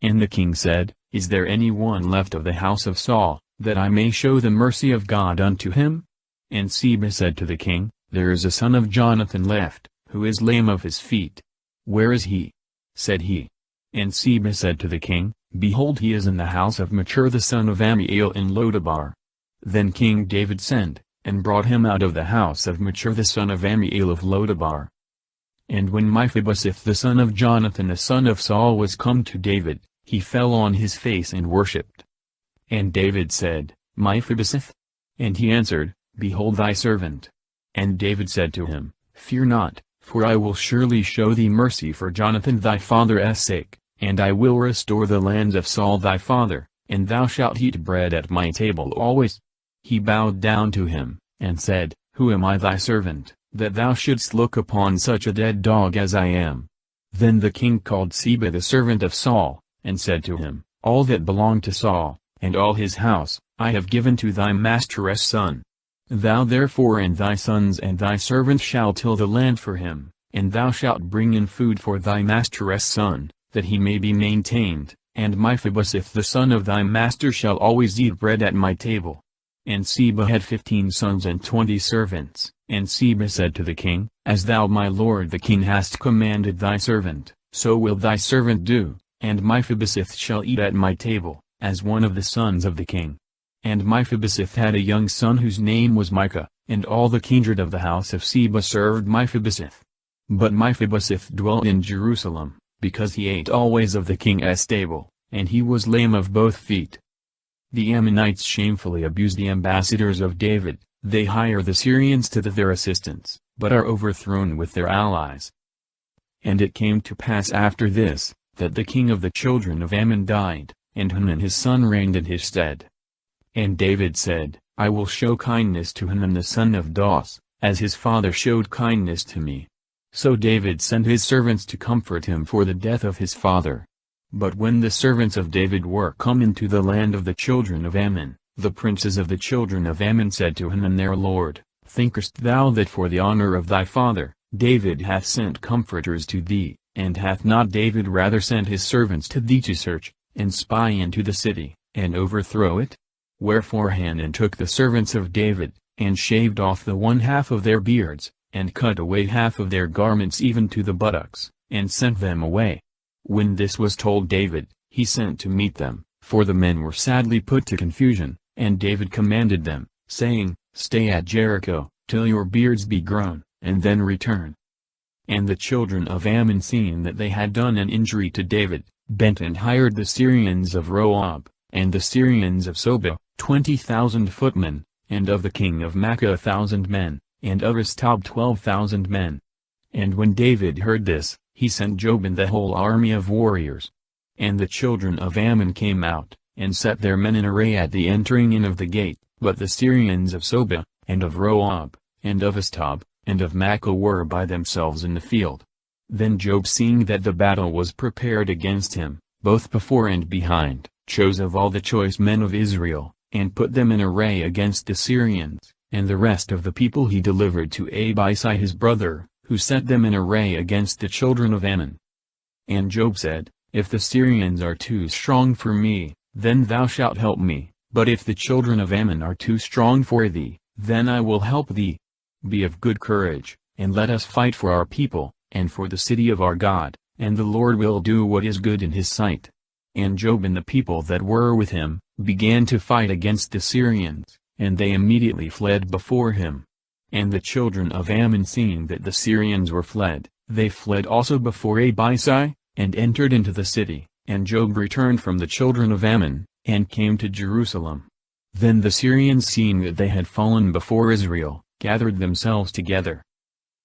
And the king said, Is there any one left of the house of Saul, that I may show the mercy of God unto him? And Siba said to the king, There is a son of Jonathan left, who is lame of his feet. Where is he? Said he. And Siba said to the king, Behold, he is in the house of Machir the son of Ammiel in Lodabar. Then King David sent, and brought him out of the house of Machir the son of Ammiel of Lodabar. And when Mephibosheth the son of Jonathan the son of Saul was come to David, he fell on his face and worshipped. And David said, Mephibosheth? And he answered, Behold thy servant. And David said to him, Fear not, for I will surely show thee mercy for Jonathan thy father's sake, and I will restore the lands of Saul thy father, and thou shalt eat bread at my table always. He bowed down to him, and said, Who am I thy servant, that thou shouldst look upon such a dead dog as I am? Then the king called Siba the servant of Saul, and said to him, All that belonged to Saul, and all his house, I have given to thy master's son. Thou therefore and thy sons and thy servants shall till the land for him, and thou shalt bring in food for thy master's son, that he may be maintained, and Mephibosheth the son of thy master shall always eat bread at my table. And Siba had 15 sons and 20 servants, and Siba said to the king, As thou my lord the king hast commanded thy servant, so will thy servant do, and Mephibosheth shall eat at my table, as one of the sons of the king. And Mephibosheth had a young son whose name was Micah, and all the kindred of the house of Siba served Mephibosheth. But Mephibosheth dwelt in Jerusalem, because he ate always of the king's table, and he was lame of both feet. The Ammonites shamefully abuse the ambassadors of David. They hire the Syrians to their assistance, but are overthrown with their allies. And it came to pass after this, that the king of the children of Ammon died, and Hanun his son reigned in his stead. And David said, I will show kindness to Hanun the son of Dos, as his father showed kindness to me. So David sent his servants to comfort him for the death of his father. But when the servants of David were come into the land of the children of Ammon, the princes of the children of Ammon said to Hanun their lord, Thinkest thou that for the honor of thy father, David hath sent comforters to thee, and hath not David rather sent his servants to thee to search, and spy into the city, and overthrow it? Wherefore Hanun took the servants of David, and shaved off the one half of their beards, and cut away half of their garments even to the buttocks, and sent them away. When this was told David, he sent to meet them, for the men were sadly put to confusion, and David commanded them, saying, Stay at Jericho, till your beards be grown, and then return. And the children of Ammon, seeing that they had done an injury to David, bent and hired the Syrians of Roab, and the Syrians of Sobah, 20,000 footmen, and of the king of Makkah 1,000 men, and of Astob 12,000 men. And when David heard this, he sent Joab and the whole army of warriors. And the children of Ammon came out, and set their men in array at the entering in of the gate, but the Syrians of Sobah, and of Roab, and of Astob, and of Makkah were by themselves in the field. Then Joab, seeing that the battle was prepared against him, both before and behind, chose of all the choice men of Israel, and put them in array against the Syrians, and the rest of the people he delivered to Abishai his brother, who set them in array against the children of Ammon. And Joab said, If the Syrians are too strong for me, then thou shalt help me, but if the children of Ammon are too strong for thee, then I will help thee. Be of good courage, and let us fight for our people, and for the city of our God, and the Lord will do what is good in his sight. And Joab and the people that were with him, began to fight against the Syrians, and they immediately fled before him. And the children of Ammon, seeing that the Syrians were fled, they fled also before Abishai, and entered into the city, and Joab returned from the children of Ammon, and came to Jerusalem. Then the Syrians, seeing that they had fallen before Israel, gathered themselves together.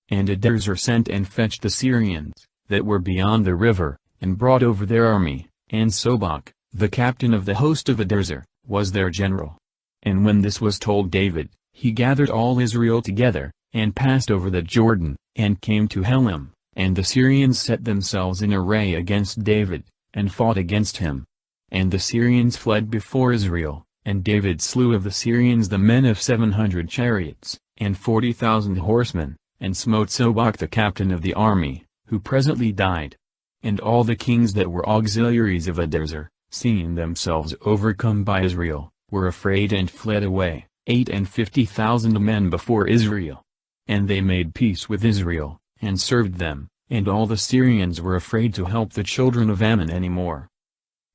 And Hadarezer sent and fetched the Syrians, that were beyond the river, and brought over their army, and Sobach, the captain of the host of Hadarezer, was their general. And when this was told David, he gathered all Israel together, and passed over the Jordan, and came to Helam, and the Syrians set themselves in array against David, and fought against him. And the Syrians fled before Israel, and David slew of the Syrians the men of 700 chariots, and 40,000 horsemen, and smote Sobach the captain of the army, who presently died. And all the kings that were auxiliaries of Hadazer, seeing themselves overcome by Israel, were afraid and fled away, 50,000 men before Israel. And they made peace with Israel, and served them, and all the Syrians were afraid to help the children of Ammon any more.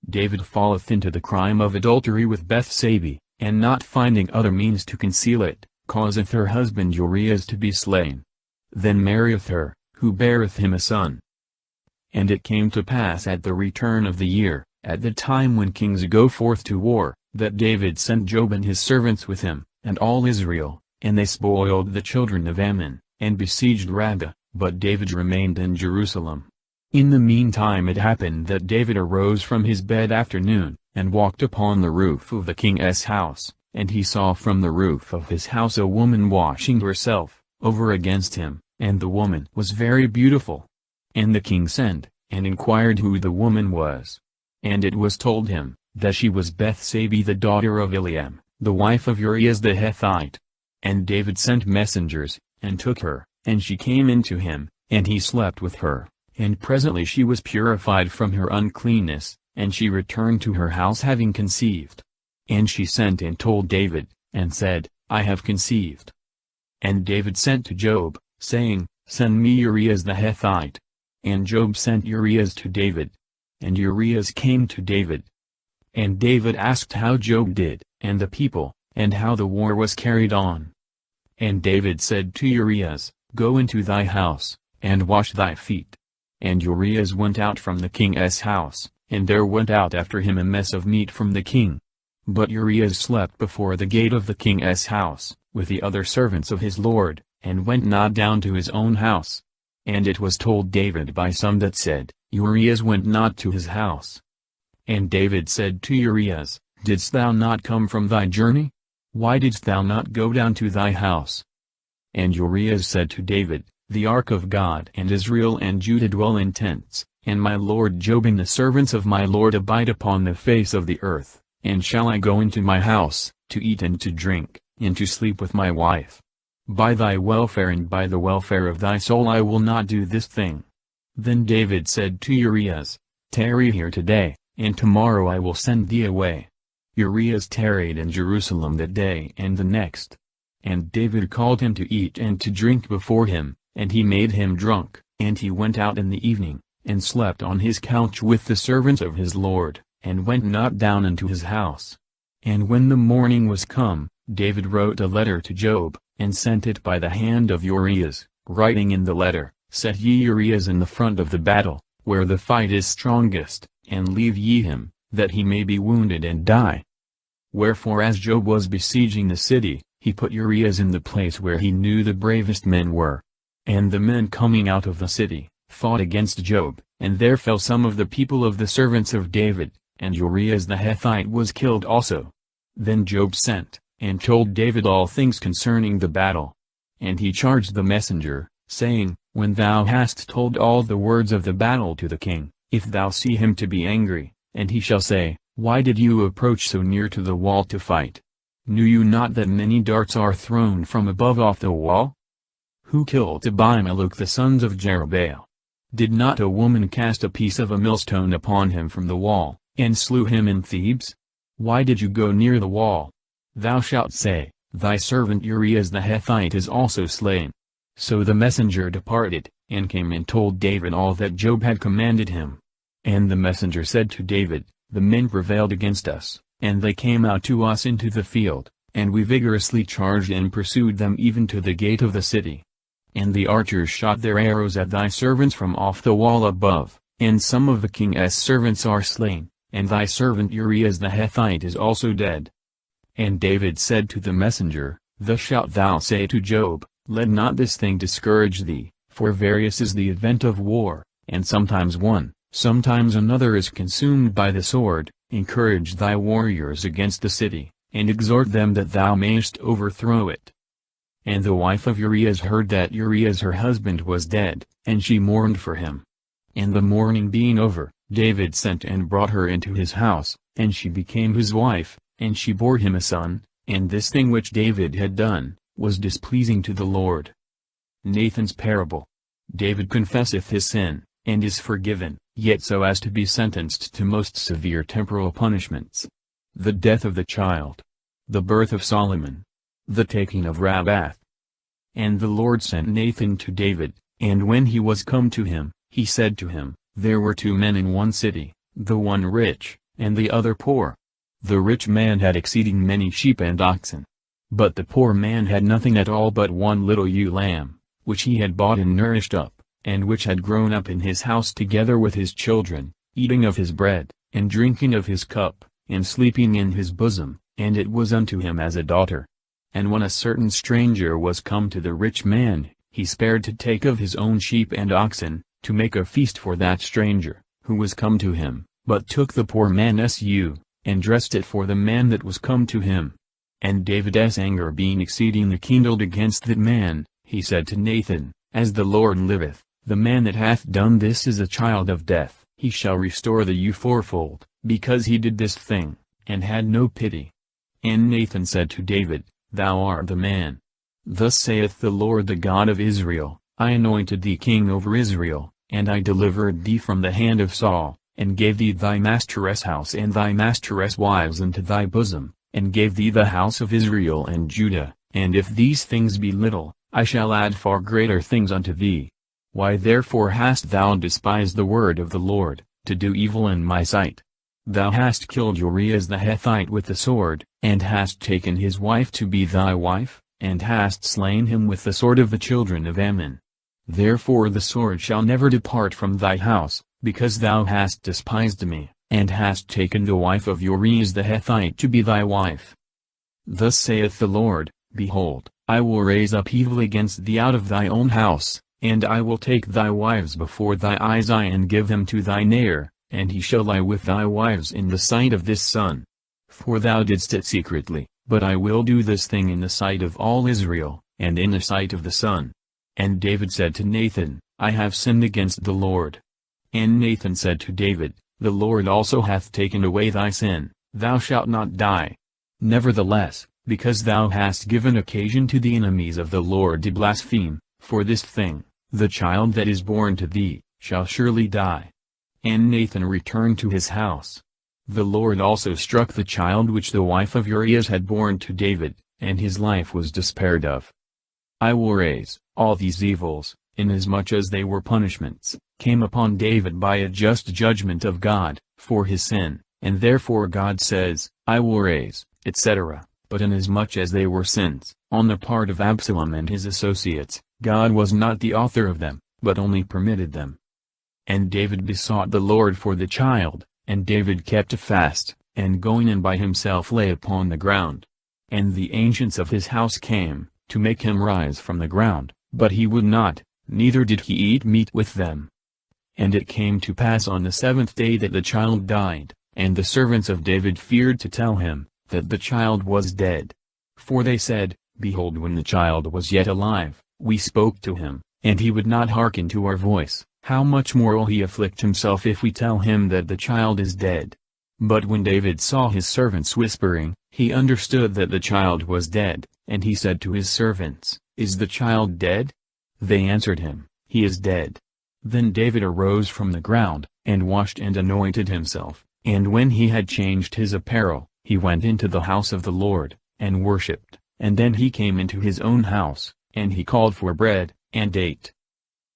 David falleth into the crime of adultery with Bethsabe, and not finding other means to conceal it, causeth her husband Urias to be slain. Then marrieth her, who beareth him a son. And it came to pass at the return of the year, at the time when kings go forth to war, that David sent Joab and his servants with him, and all Israel, and they spoiled the children of Ammon, and besieged Rabbah, but David remained in Jerusalem. In the meantime it happened that David arose from his bed after noon, and walked upon the roof of the king's house, and he saw from the roof of his house a woman washing herself, over against him, and the woman was very beautiful. And the king sent, and inquired who the woman was. And it was told him, that she was Bethsabe the daughter of Eliam, the wife of Urias the Hittite. And David sent messengers, and took her, and she came into him, and he slept with her. And presently she was purified from her uncleanness, and she returned to her house having conceived. And she sent and told David, and said, I have conceived. And David sent to Joab, saying, Send me Urias the Hittite. And Joab sent Urias to David. And Urias came to David. And David asked how Joab did, and the people, and how the war was carried on. And David said to Urias, Go into thy house, and wash thy feet. And Urias went out from the king's house, and there went out after him a mess of meat from the king. But Urias slept before the gate of the king's house, with the other servants of his lord, and went not down to his own house. And it was told David by some that said, Urias went not to his house. And David said to Urias, Didst thou not come from thy journey? Why didst thou not go down to thy house? And Urias said to David, The ark of God and Israel and Judah dwell in tents, and my lord Joab and the servants of my lord abide upon the face of the earth, and shall I go into my house, to eat and to drink, and to sleep with my wife? By thy welfare and by the welfare of thy soul I will not do this thing. Then David said to Urias, Tarry here today, and tomorrow I will send thee away. Urias tarried in Jerusalem that day and the next. And David called him to eat and to drink before him, and he made him drunk, and he went out in the evening, and slept on his couch with the servants of his lord, and went not down into his house. And when the morning was come, David wrote a letter to Joab, and sent it by the hand of Urias, writing in the letter, Set ye Urias in the front of the battle, where the fight is strongest, and leave ye him, that he may be wounded and die. Wherefore as Joab was besieging the city, he put Urias in the place where he knew the bravest men were. And the men coming out of the city, fought against Joab, and there fell some of the people of the servants of David, and Urias the Hittite was killed also. Then Joab sent, and told David all things concerning the battle. And he charged the messenger, saying, When thou hast told all the words of the battle to the king, if thou see him to be angry, and he shall say, Why did you approach so near to the wall to fight? Knew you not that many darts are thrown from above off the wall? Who killed Abimelech the sons of Jerubbaal? Did not a woman cast a piece of a millstone upon him from the wall, and slew him in Thebes? Why did you go near the wall? Thou shalt say, Thy servant Urias the Hittite is also slain. So the messenger departed, and came and told David all that Joab had commanded him. And the messenger said to David, The men prevailed against us, and they came out to us into the field, and we vigorously charged and pursued them even to the gate of the city. And the archers shot their arrows at thy servants from off the wall above, and some of the king's servants are slain, and thy servant Urias the Hittite is also dead. And David said to the messenger, Thus shalt thou say to Joab, Let not this thing discourage thee, for various is the event of war, and sometimes one, sometimes another is consumed by the sword. Encourage thy warriors against the city, and exhort them that thou mayest overthrow it. And the wife of Uriah heard that Uriah her husband was dead, and she mourned for him. And the mourning being over, David sent and brought her into his house, and she became his wife, and she bore him a son, and this thing which David had done, was displeasing to the Lord. Nathan's parable. David confesseth his sin, and is forgiven, yet so as to be sentenced to most severe temporal punishments. The death of the child. The birth of Solomon. The taking of Rabbath. And the Lord sent Nathan to David, and when he was come to him, he said to him, There were 2 men in one city, the one rich, and the other poor. The rich man had exceeding many sheep and oxen. But the poor man had nothing at all but one little ewe lamb, which he had bought and nourished up, and which had grown up in his house together with his children, eating of his bread, and drinking of his cup, and sleeping in his bosom, and it was unto him as a daughter. And when a certain stranger was come to the rich man, he spared to take of his own sheep and oxen, to make a feast for that stranger, who was come to him, but took the poor man's ewe, and dressed it for the man that was come to him. And David's anger being exceedingly kindled against that man, he said to Nathan, As the Lord liveth, the man that hath done this is a child of death. He shall restore the ewe fourfold, because he did this thing, and had no pity. And Nathan said to David, Thou art the man. Thus saith the Lord the God of Israel, I anointed thee king over Israel, and I delivered thee from the hand of Saul, and gave thee thy master's house and thy master's wives into thy bosom, and gave thee the house of Israel and Judah, and if these things be little, I shall add far greater things unto thee. Why therefore hast thou despised the word of the Lord, to do evil in my sight? Thou hast killed Uriah the Hittite with the sword, and hast taken his wife to be thy wife, and hast slain him with the sword of the children of Ammon. Therefore the sword shall never depart from thy house, because thou hast despised me, and hast taken the wife of Uriah the Hittite to be thy wife. Thus saith the Lord, Behold, I will raise up evil against thee out of thy own house, and I will take thy wives before thy eyes and give them to thine heir, and he shall lie with thy wives in the sight of this sun. For thou didst it secretly, but I will do this thing in the sight of all Israel, and in the sight of the sun. And David said to Nathan, I have sinned against the Lord. And Nathan said to David, The Lord also hath taken away thy sin, thou shalt not die. Nevertheless, because thou hast given occasion to the enemies of the Lord to blaspheme, for this thing, the child that is born to thee, shall surely die. And Nathan returned to his house. The Lord also struck the child which the wife of Uriah had borne to David, and his life was despaired of. I will raise, all these evils, inasmuch as they were punishments, came upon David by a just judgment of God, for his sin, and therefore God says, I will raise, etc. But inasmuch as they were sins, on the part of Absalom and his associates, God was not the author of them, but only permitted them. And David besought the Lord for the child, and David kept a fast, and going in by himself lay upon the ground. And the ancients of his house came, to make him rise from the ground, but he would not, neither did he eat meat with them. And it came to pass on the 7th day that the child died, and the servants of David feared to tell him, that the child was dead. For they said, Behold, when the child was yet alive, we spoke to him, and he would not hearken to our voice. How much more will he afflict himself if we tell him that the child is dead? But when David saw his servants whispering, he understood that the child was dead, and he said to his servants, Is the child dead? They answered him, He is dead. Then David arose from the ground, and washed and anointed himself, and when he had changed his apparel, he went into the house of the Lord, and worshipped, and then he came into his own house, and he called for bread, and ate.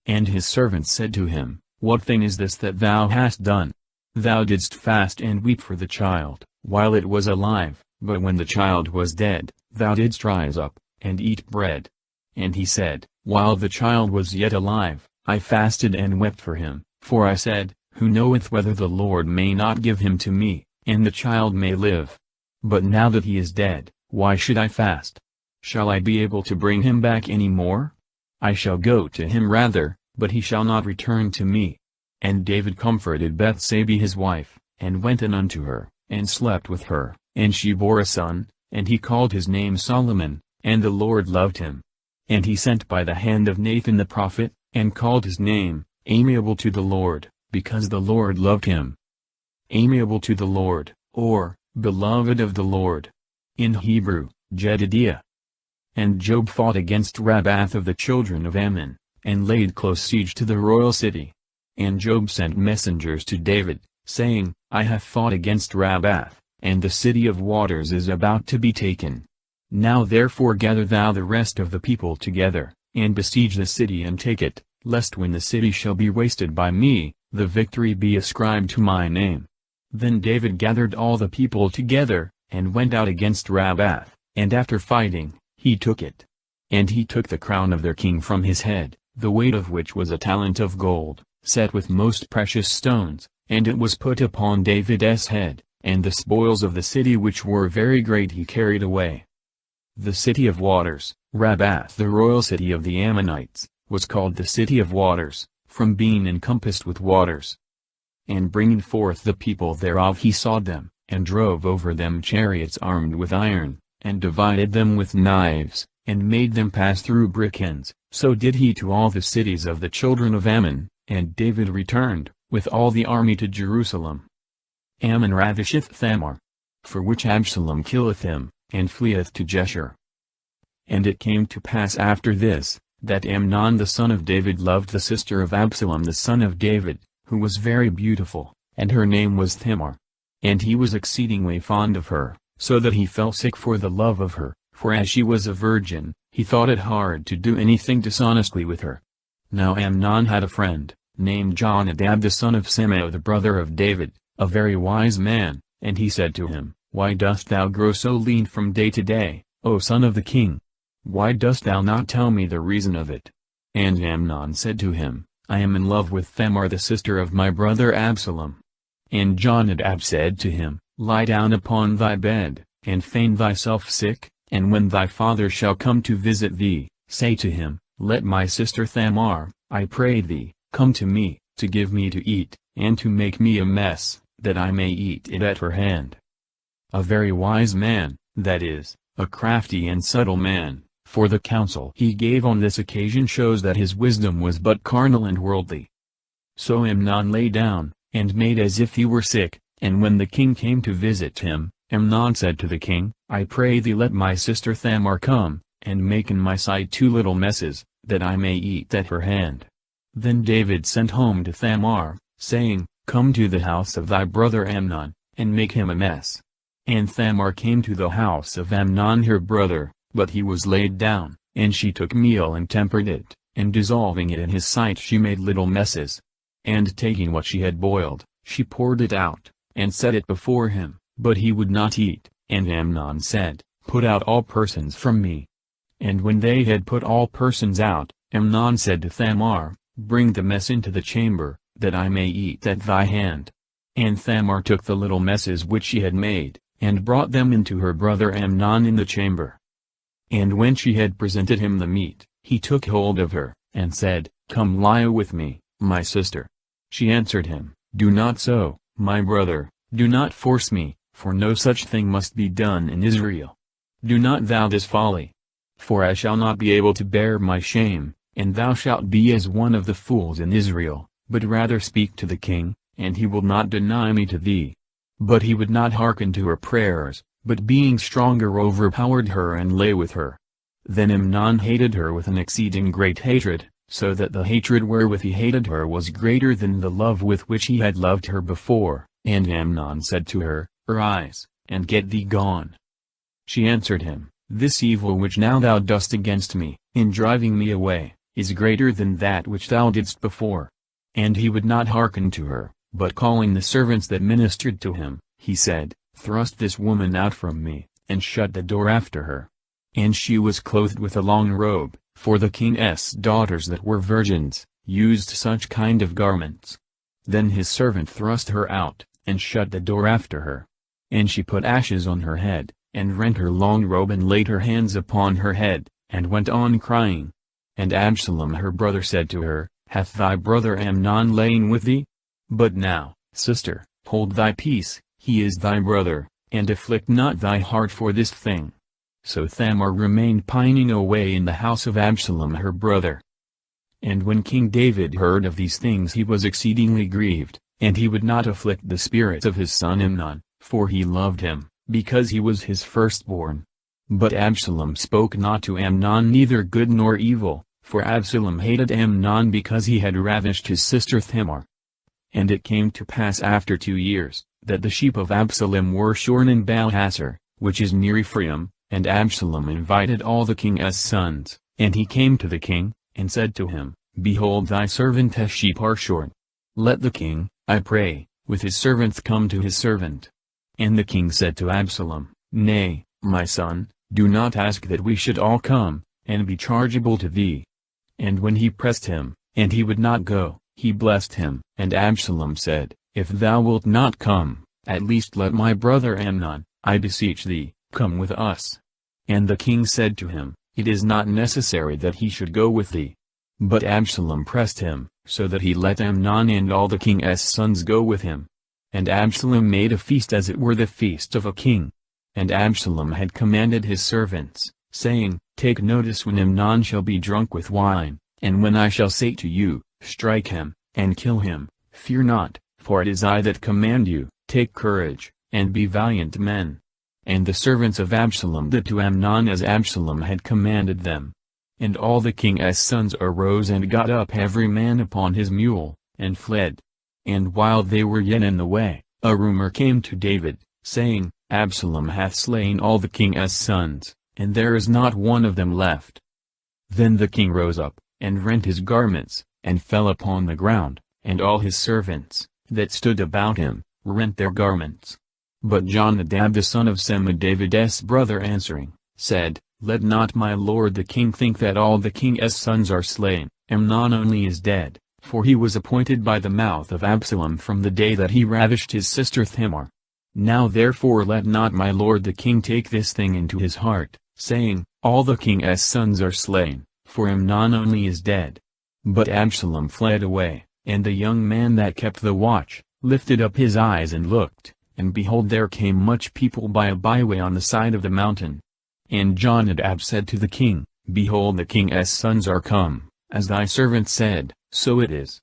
And his servants said to him, What thing is this that thou hast done? Thou didst fast and weep for the child, while it was alive, but when the child was dead, thou didst rise up, and eat bread. And he said, While the child was yet alive, I fasted and wept for him, for I said, Who knoweth whether the Lord may not give him to me, and the child may live? But now that he is dead, why should I fast? Shall I be able to bring him back any more? I shall go to him rather, but he shall not return to me. And David comforted Bethsabee his wife, and went in unto her, and slept with her, and she bore a son, and he called his name Solomon, and the Lord loved him. And he sent by the hand of Nathan the prophet, and called his name, Amiable to the Lord, because the Lord loved him. Amiable to the Lord, or, beloved of the Lord. In Hebrew, Jedidiah. And Job fought against Rabbath of the children of Ammon, and laid close siege to the royal city. And Job sent messengers to David, saying, I have fought against Rabbath, and the city of waters is about to be taken. Now therefore gather thou the rest of the people together, and besiege the city and take it, lest when the city shall be wasted by me, the victory be ascribed to my name. Then David gathered all the people together, and went out against Rabbath, and after fighting, he took it. And he took the crown of their king from his head, the weight of which was a talent of gold, set with most precious stones, and it was put upon David's head, and the spoils of the city which were very great he carried away. The city of waters, Rabbath, the royal city of the Ammonites, was called the city of waters, from being encompassed with waters. And bringing forth the people thereof he sawed them, and drove over them chariots armed with iron, and divided them with knives, and made them pass through brick ends. So did he to all the cities of the children of Ammon, and David returned, with all the army to Jerusalem. Ammon ravisheth Thamar. For which Absalom killeth him, and fleeth to Jeshurun. And it came to pass after this, that Amnon the son of David loved the sister of Absalom the son of David, who was very beautiful, and her name was Thamar. And he was exceedingly fond of her, so that he fell sick for the love of her, for as she was a virgin, he thought it hard to do anything dishonestly with her. Now Amnon had a friend, named Jonadab the son of Shimea the brother of David, a very wise man, and he said to him, Why dost thou grow so lean from day to day, O son of the king? Why dost thou not tell me the reason of it? And Amnon said to him, I am in love with Thamar the sister of my brother Absalom. And Jonadab said to him, Lie down upon thy bed, and feign thyself sick, and when thy father shall come to visit thee, say to him, Let my sister Thamar, I pray thee, come to me, to give me to eat, and to make me a mess, that I may eat it at her hand. A very wise man, that is, a crafty and subtle man, for the counsel he gave on this occasion shows that his wisdom was but carnal and worldly. So Amnon lay down, and made as if he were sick, and when the king came to visit him, Amnon said to the king, I pray thee let my sister Thamar come, and make in my sight 2 little messes, that I may eat at her hand. Then David sent home to Thamar, saying, Come to the house of thy brother Amnon, and make him a mess. And Thamar came to the house of Amnon her brother, but he was laid down, and she took meal and tempered it, and dissolving it in his sight she made little messes. And taking what she had boiled, she poured it out, and set it before him, but he would not eat, and Amnon said, Put out all persons from me. And when they had put all persons out, Amnon said to Thamar, Bring the mess into the chamber, that I may eat at thy hand. And Thamar took the little messes which she had made, and brought them into her brother Amnon in the chamber. And when she had presented him the meat, he took hold of her, and said, Come lie with me, my sister. She answered him, Do not so, my brother, do not force me, for no such thing must be done in Israel. Do not thou this folly. For I shall not be able to bear my shame, and thou shalt be as one of the fools in Israel, but rather speak to the king, and he will not deny me to thee. But he would not hearken to her prayers, but being stronger overpowered her and lay with her. Then Amnon hated her with an exceeding great hatred, so that the hatred wherewith he hated her was greater than the love with which he had loved her before. And Amnon said to her, Arise, and get thee gone. She answered him, This evil which now thou dost against me, in driving me away, is greater than that which thou didst before. And he would not hearken to her, but calling the servants that ministered to him, he said, Thrust this woman out from me, and shut the door after her. And she was clothed with a long robe, for the king's daughters that were virgins, used such kind of garments. Then his servant thrust her out, and shut the door after her. And she put ashes on her head, and rent her long robe and laid her hands upon her head, and went on crying. And Absalom her brother said to her, Hath thy brother Amnon lain with thee? But now, sister, hold thy peace, he is thy brother, and afflict not thy heart for this thing. So Thamar remained pining away in the house of Absalom her brother. And when King David heard of these things he was exceedingly grieved, and he would not afflict the spirit of his son Amnon, for he loved him, because he was his firstborn. But Absalom spoke not to Amnon neither good nor evil, for Absalom hated Amnon because he had ravished his sister Thamar. And it came to pass after 2 years, that the sheep of Absalom were shorn in Baal-Hasor, which is near Ephraim, and Absalom invited all the king's sons, and he came to the king, and said to him, Behold, thy servant's sheep are shorn. Let the king, I pray, with his servants come to his servant. And the king said to Absalom, Nay, my son, do not ask that we should all come, and be chargeable to thee. And when he pressed him, and he would not go, he blessed him. And Absalom said, If thou wilt not come, at least let my brother Amnon, I beseech thee, come with us. And the king said to him, It is not necessary that he should go with thee. But Absalom pressed him, so that he let Amnon and all the king's sons go with him. And Absalom made a feast as it were the feast of a king. And Absalom had commanded his servants, saying, Take notice when Amnon shall be drunk with wine, and when I shall say to you, Strike him, and kill him, fear not, for it is I that command you, take courage, and be valiant men. And the servants of Absalom did to Amnon as Absalom had commanded them. And all the king's sons arose and got up every man upon his mule, and fled. And while they were yet in the way, a rumor came to David, saying, Absalom hath slain all the king's sons, and there is not one of them left. Then the king rose up, and rent his garments, and fell upon the ground, and all his servants, that stood about him, rent their garments. But Jonadab the son of Shema David's brother answering, said, Let not my lord the king think that all the king's sons are slain, Amnon only is dead, for he was appointed by the mouth of Absalom from the day that he ravished his sister Thamar. Now therefore let not my lord the king take this thing into his heart, saying, All the king's sons are slain, for Amnon only is dead. But Absalom fled away, and the young man that kept the watch, lifted up his eyes and looked, and behold there came much people by a byway on the side of the mountain. And Jonadab said to the king, Behold the king's sons are come, as thy servant said, so it is.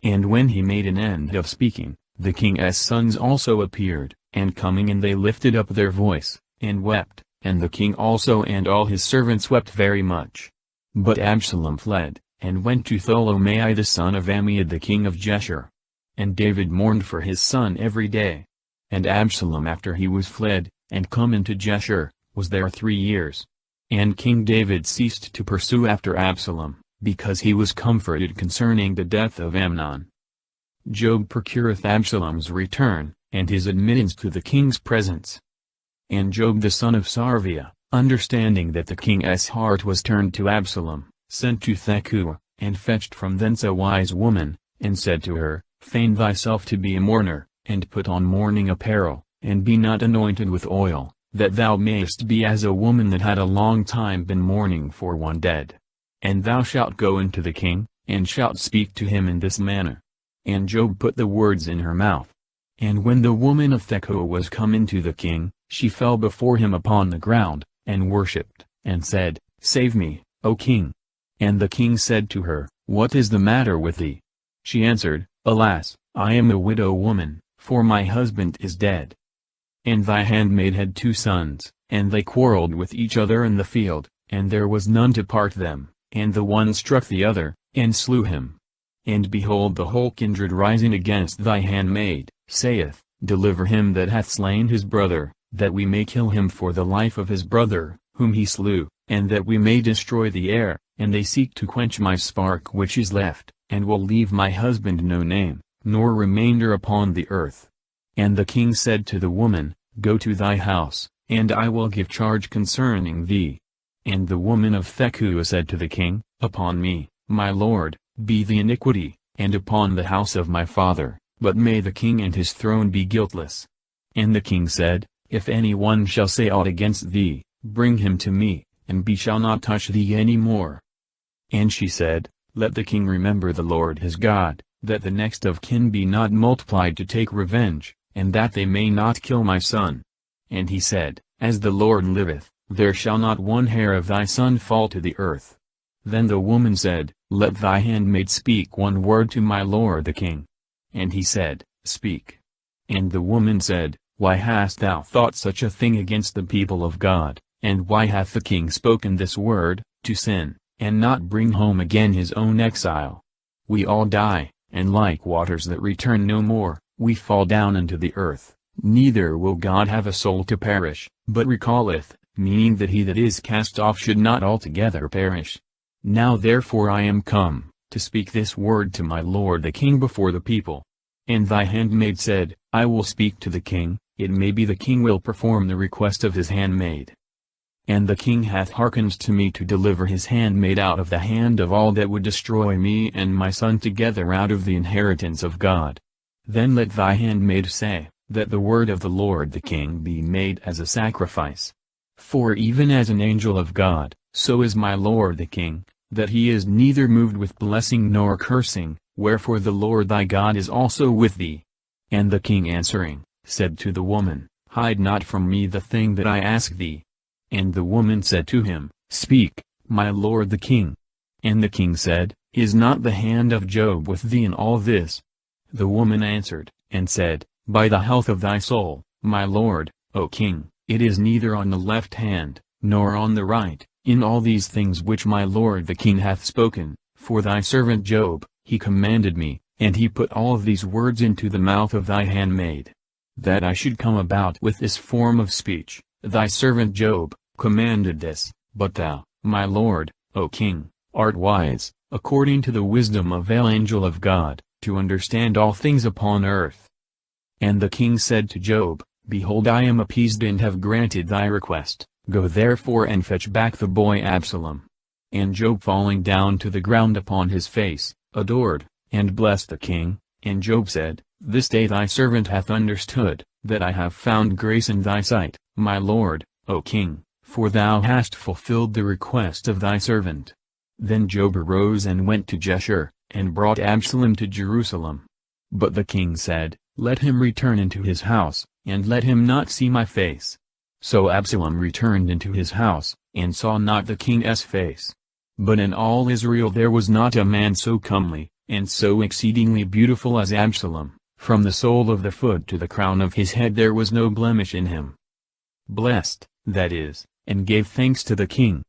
And when he made an end of speaking, the king's sons also appeared, and coming in they lifted up their voice, and wept, and the king also and all his servants wept very much. But Absalom fled, and went to Tholomai the son of Ammiad the king of Geshur. And David mourned for his son every day. And Absalom after he was fled, and come into Geshur, was there 3 years. And King David ceased to pursue after Absalom, because he was comforted concerning the death of Amnon. Job procureth Absalom's return, and his admittance to the king's presence. And Job the son of Sarviah, understanding that the king's heart was turned to Absalom, sent to Tekoa, and fetched from thence a wise woman, and said to her, Feign thyself to be a mourner, and put on mourning apparel, and be not anointed with oil, that thou mayest be as a woman that had a long time been mourning for one dead. And thou shalt go into the king, and shalt speak to him in this manner. And Job put the words in her mouth. And when the woman of Tekoa was come into the king, she fell before him upon the ground, and worshipped, and said, Save me, O king. And the king said to her, What is the matter with thee? She answered, Alas, I am a widow woman, for my husband is dead. And thy handmaid had 2 sons, and they quarreled with each other in the field, and there was none to part them, and the one struck the other, and slew him. And behold the whole kindred rising against thy handmaid, saith, Deliver him that hath slain his brother, that we may kill him for the life of his brother, whom he slew, and that we may destroy the heir, and they seek to quench my spark which is left, and will leave my husband no name, nor remainder upon the earth. And the king said to the woman, Go to thy house, and I will give charge concerning thee. And the woman of Tekoa said to the king, Upon me, my lord, be the iniquity, and upon the house of my father, but may the king and his throne be guiltless. And the king said, If any one shall say aught against thee, bring him to me, and he shall not touch thee any more. And she said, Let the king remember the Lord his God, that the next of kin be not multiplied to take revenge, and that they may not kill my son. And he said, As the Lord liveth, there shall not one hair of thy son fall to the earth. Then the woman said, Let thy handmaid speak one word to my lord the king. And he said, Speak. And the woman said, Why hast thou thought such a thing against the people of God, and why hath the king spoken this word, to sin, and not bring home again his own exile? We all die, and like waters that return no more, we fall down into the earth, neither will God have a soul to perish, but recalleth, meaning that he that is cast off should not altogether perish. Now therefore I am come, to speak this word to my lord the king before the people. And thy handmaid said, I will speak to the king, it may be the king will perform the request of his handmaid. And the king hath hearkened to me to deliver his handmaid out of the hand of all that would destroy me and my son together out of the inheritance of God. Then let thy handmaid say, that the word of the Lord the king be made as a sacrifice. For even as an angel of God, so is my lord the king, that he is neither moved with blessing nor cursing, wherefore the Lord thy God is also with thee. And the king answering, said to the woman, Hide not from me the thing that I ask thee. And the woman said to him, Speak, my lord the king. And the king said, Is not the hand of Job with thee in all this? The woman answered, and said, By the health of thy soul, my lord, O king, it is neither on the left hand, nor on the right, in all these things which my lord the king hath spoken, for thy servant Job, he commanded me, and he put all of these words into the mouth of thy handmaid. That I should come about with this form of speech, thy servant Job, commanded this, but thou, my lord, O king, art wise, according to the wisdom of an angel of God, to understand all things upon earth. And the king said to Job, Behold, I am appeased and have granted thy request, go therefore and fetch back the boy Absalom. And Job falling down to the ground upon his face, adored, and blessed the king, and Job said, This day thy servant hath understood, that I have found grace in thy sight, my lord, O king, for thou hast fulfilled the request of thy servant. Then Job arose and went to Jeshurun, and brought Absalom to Jerusalem. But the king said, Let him return into his house, and let him not see my face. So Absalom returned into his house, and saw not the king's face. But in all Israel there was not a man so comely, and so exceedingly beautiful as Absalom, from the sole of the foot to the crown of his head there was no blemish in him. Blessed, that is, and gave thanks to the king.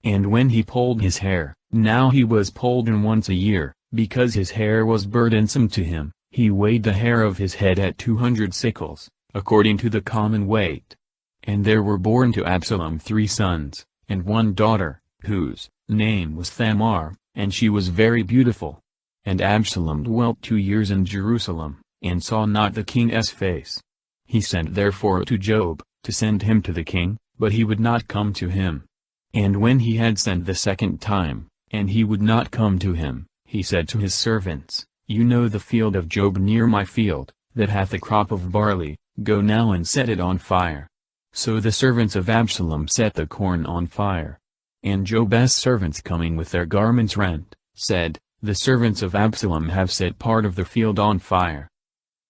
And when he polled his hair, now he was polled in once a year, because his hair was burdensome to him, he weighed the hair of his head at 200 sickles, according to the common weight. And there were born to Absalom 3 sons, and 1 daughter, whose name was Thamar, and she was very beautiful. And Absalom dwelt 2 years in Jerusalem, and saw not the king's face. He sent therefore to Job, to send him to the king, but he would not come to him. And when he had sent the second time, and he would not come to him, he said to his servants, You know the field of Job near my field, that hath a crop of barley, go now and set it on fire. So the servants of Absalom set the corn on fire. And Job's servants coming with their garments rent, said, The servants of Absalom have set part of the field on fire.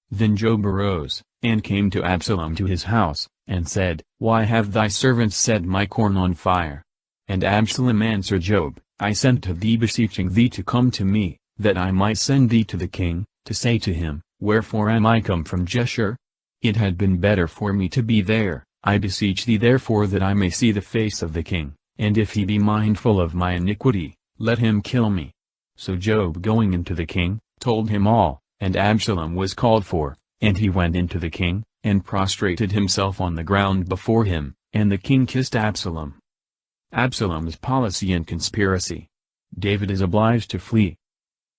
Then Job arose, and came to Absalom to his house, and said, Why have thy servants set my corn on fire? And Absalom answered Job, I sent to thee beseeching thee to come to me, that I might send thee to the king, to say to him, Wherefore am I come from Jeshurun? It had been better for me to be there, I beseech thee therefore that I may see the face of the king, and if he be mindful of my iniquity, let him kill me. So Job going into the king, told him all, and Absalom was called for, and he went into the king, and prostrated himself on the ground before him, and the king kissed Absalom. Absalom's policy and conspiracy. David is obliged to flee.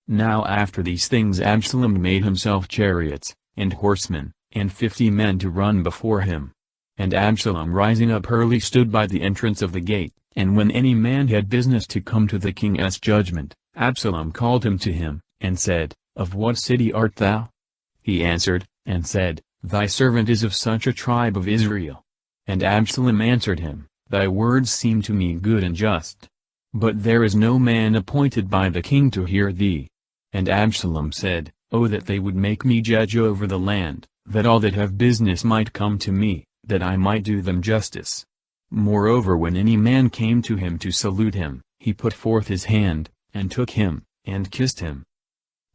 Now after these things Absalom made himself chariots, and horsemen, and 50 men to run before him. And Absalom rising up early stood by the entrance of the gate, and when any man had business to come to the king's judgment, Absalom called him to him, and said, Of what city art thou? He answered, and said, Thy servant is of such a tribe of Israel. And Absalom answered him, Thy words seem to me good and just. But there is no man appointed by the king to hear thee. And Absalom said, Oh that they would make me judge over the land, that all that have business might come to me, that I might do them justice. Moreover, when any man came to him to salute him, he put forth his hand, and took him, and kissed him.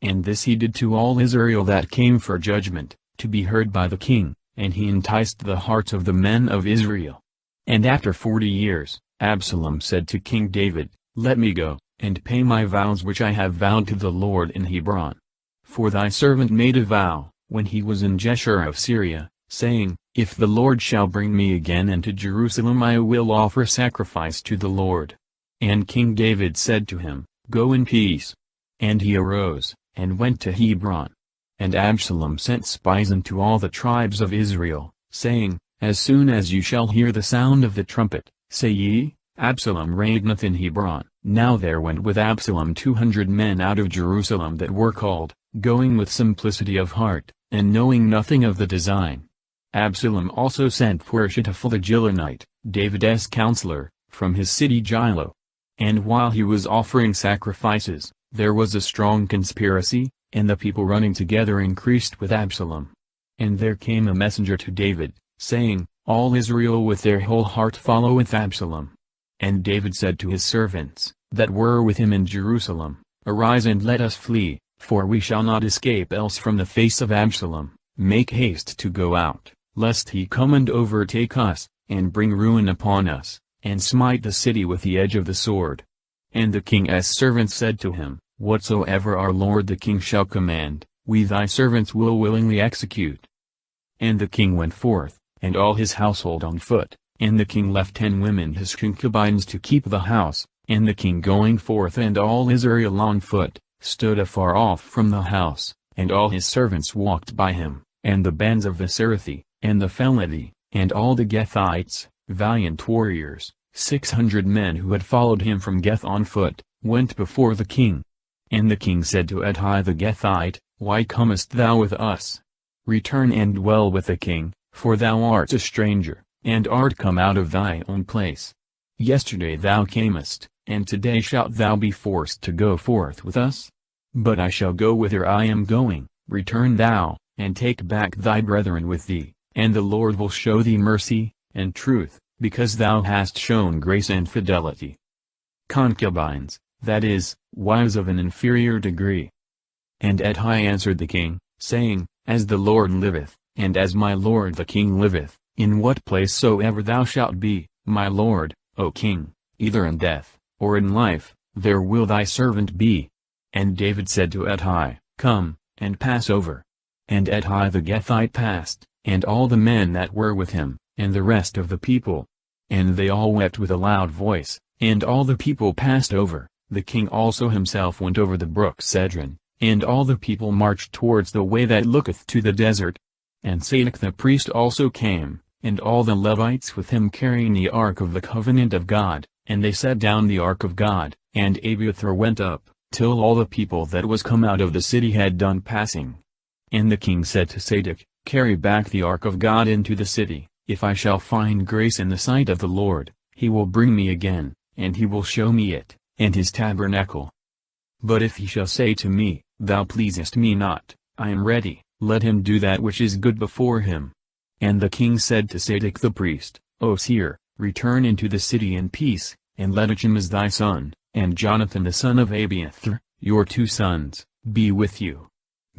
And this he did to all Israel that came for judgment, to be heard by the king, and he enticed the hearts of the men of Israel. And after 40 years, Absalom said to King David, Let me go, and pay my vows which I have vowed to the Lord in Hebron. For thy servant made a vow, when he was in Geshur of Syria, saying, If the Lord shall bring me again into Jerusalem, I will offer sacrifice to the Lord. And King David said to him, Go in peace. And he arose, and went to Hebron. And Absalom sent spies into all the tribes of Israel, saying, As soon as you shall hear the sound of the trumpet, say ye, Absalom reigneth in Hebron. Now there went with Absalom 200 men out of Jerusalem that were called, going with simplicity of heart, and knowing nothing of the design. Absalom also sent for Ahithophel the Gilonite, David's counselor, from his city Gilo. And while he was offering sacrifices, there was a strong conspiracy, and the people running together increased with Absalom. And there came a messenger to David, saying, All Israel with their whole heart followeth Absalom. And David said to his servants, that were with him in Jerusalem, Arise and let us flee, for we shall not escape else from the face of Absalom. Make haste to go out, lest he come and overtake us, and bring ruin upon us, and smite the city with the edge of the sword. And the king's servants said to him, Whatsoever our lord the king shall command, we thy servants will willingly execute. And the king went forth, and all his household on foot, and the king left 10 women his concubines to keep the house, and the king going forth and all Israel on foot, stood afar off from the house, and all his servants walked by him, and the bands of the Serathi, and the Pheleti, and all the Gethites, valiant warriors, 600 men who had followed him from Geth on foot, went before the king. And the king said to Ittai the Gethite, Why comest thou with us? Return and dwell with the king, for thou art a stranger, and art come out of thy own place. Yesterday thou camest, and today shalt thou be forced to go forth with us? But I shall go whither I am going. Return thou, and take back thy brethren with thee, and the Lord will show thee mercy, and truth, because thou hast shown grace and fidelity. Concubines, that is, wives of an inferior degree. And Ittai answered the king, saying, As the Lord liveth, and as my lord the king liveth, in what place soever thou shalt be, my lord, O king, either in death, or in life, there will thy servant be. And David said to Ittai, Come, and pass over. And Ittai the Gethite passed, and all the men that were with him, and the rest of the people. And they all wept with a loud voice, and all the people passed over. The king also himself went over the brook Cedron, and all the people marched towards the way that looketh to the desert. And Zadok the priest also came, and all the Levites with him carrying the ark of the covenant of God, and they set down the ark of God, and Abiathar went up, till all the people that was come out of the city had done passing. And the king said to Zadok, Carry back the ark of God into the city. If I shall find grace in the sight of the Lord, he will bring me again, and he will show me it, and his tabernacle. But if he shall say to me, Thou pleasest me not, I am ready, let him do that which is good before him. And the king said to Zadok the priest, O seer, return into the city in peace, and let Ahimaaz thy son, and Jonathan the son of Abiathar, your 2 sons, be with you.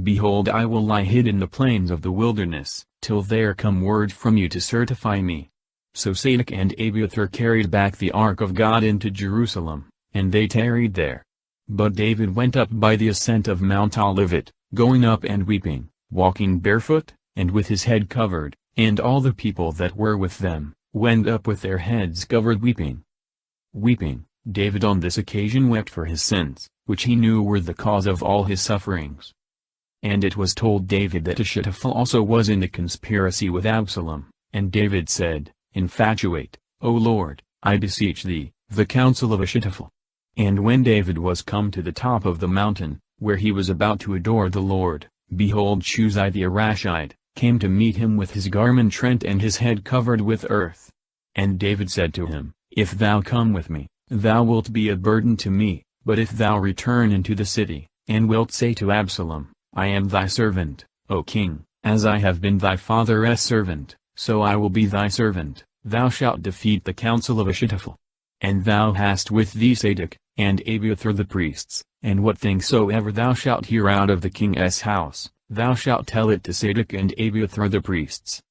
Behold, I will lie hid in the plains of the wilderness, till there come word from you to certify me. So Zadok and Abiathar carried back the ark of God into Jerusalem, and they tarried there. But David went up by the ascent of Mount Olivet, going up and weeping, walking barefoot, and with his head covered, and all the people that were with them, went up with their heads covered weeping. Weeping, David on this occasion wept for his sins, which he knew were the cause of all his sufferings. And it was told David that Ahithophel also was in the conspiracy with Absalom, and David said, Infatuate, O Lord, I beseech thee, the counsel of Ahithophel. And when David was come to the top of the mountain, where he was about to adore the Lord, behold Shusai the Arashite, came to meet him with his garment rent and his head covered with earth. And David said to him, If thou come with me, thou wilt be a burden to me, but if thou return into the city, and wilt say to Absalom, I am thy servant, O king, as I have been thy father's servant, so I will be thy servant, thou shalt defeat the counsel of Ahithophel. And thou hast with thee Zadok, and Abiathar the priests, and what thing soever thou shalt hear out of the king's house, thou shalt tell it to Zadok and Abiathar the priests.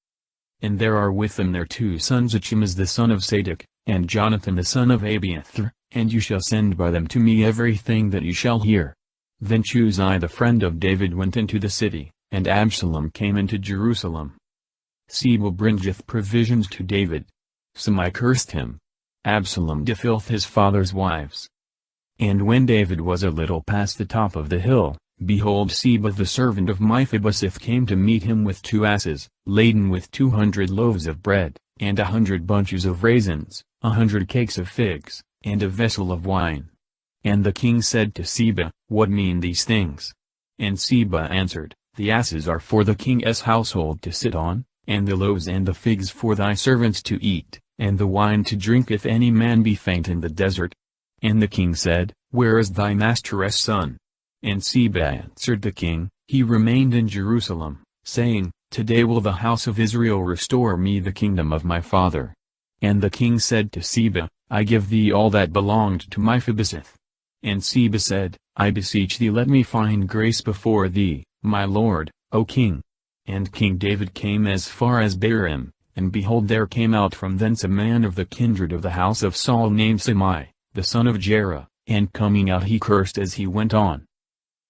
And there are with them their 2 sons, Achimaaz the son of Zadok, and Jonathan the son of Abiathar, and you shall send by them to me everything that you shall hear. Then Chuzi the friend of David went into the city, and Absalom came into Jerusalem. Siba bringeth provisions to David. Shimei cursed him. Absalom defilth his father's wives. And when David was a little past the top of the hill, behold, Siba the servant of Mephibosheth came to meet him with 2 asses, laden with 200 loaves of bread, and 100 bunches of raisins, 100 cakes of figs, and a vessel of wine. And the king said to Siba, What mean these things? And Siba answered, The asses are for the king's household to sit on, and the loaves and the figs for thy servants to eat, and the wine to drink if any man be faint in the desert. And the king said, Where is thy master's son? And Siba answered the king, He remained in Jerusalem, saying, Today will the house of Israel restore me the kingdom of my father. And the king said to Siba, I give thee all that belonged to Mephibosheth. And Siba said, I beseech thee, let me find grace before thee, my lord, O king. And King David came as far as Bahurim, and behold, there came out from thence a man of the kindred of the house of Saul named Shimei, the son of Jerah, and coming out he cursed as he went on.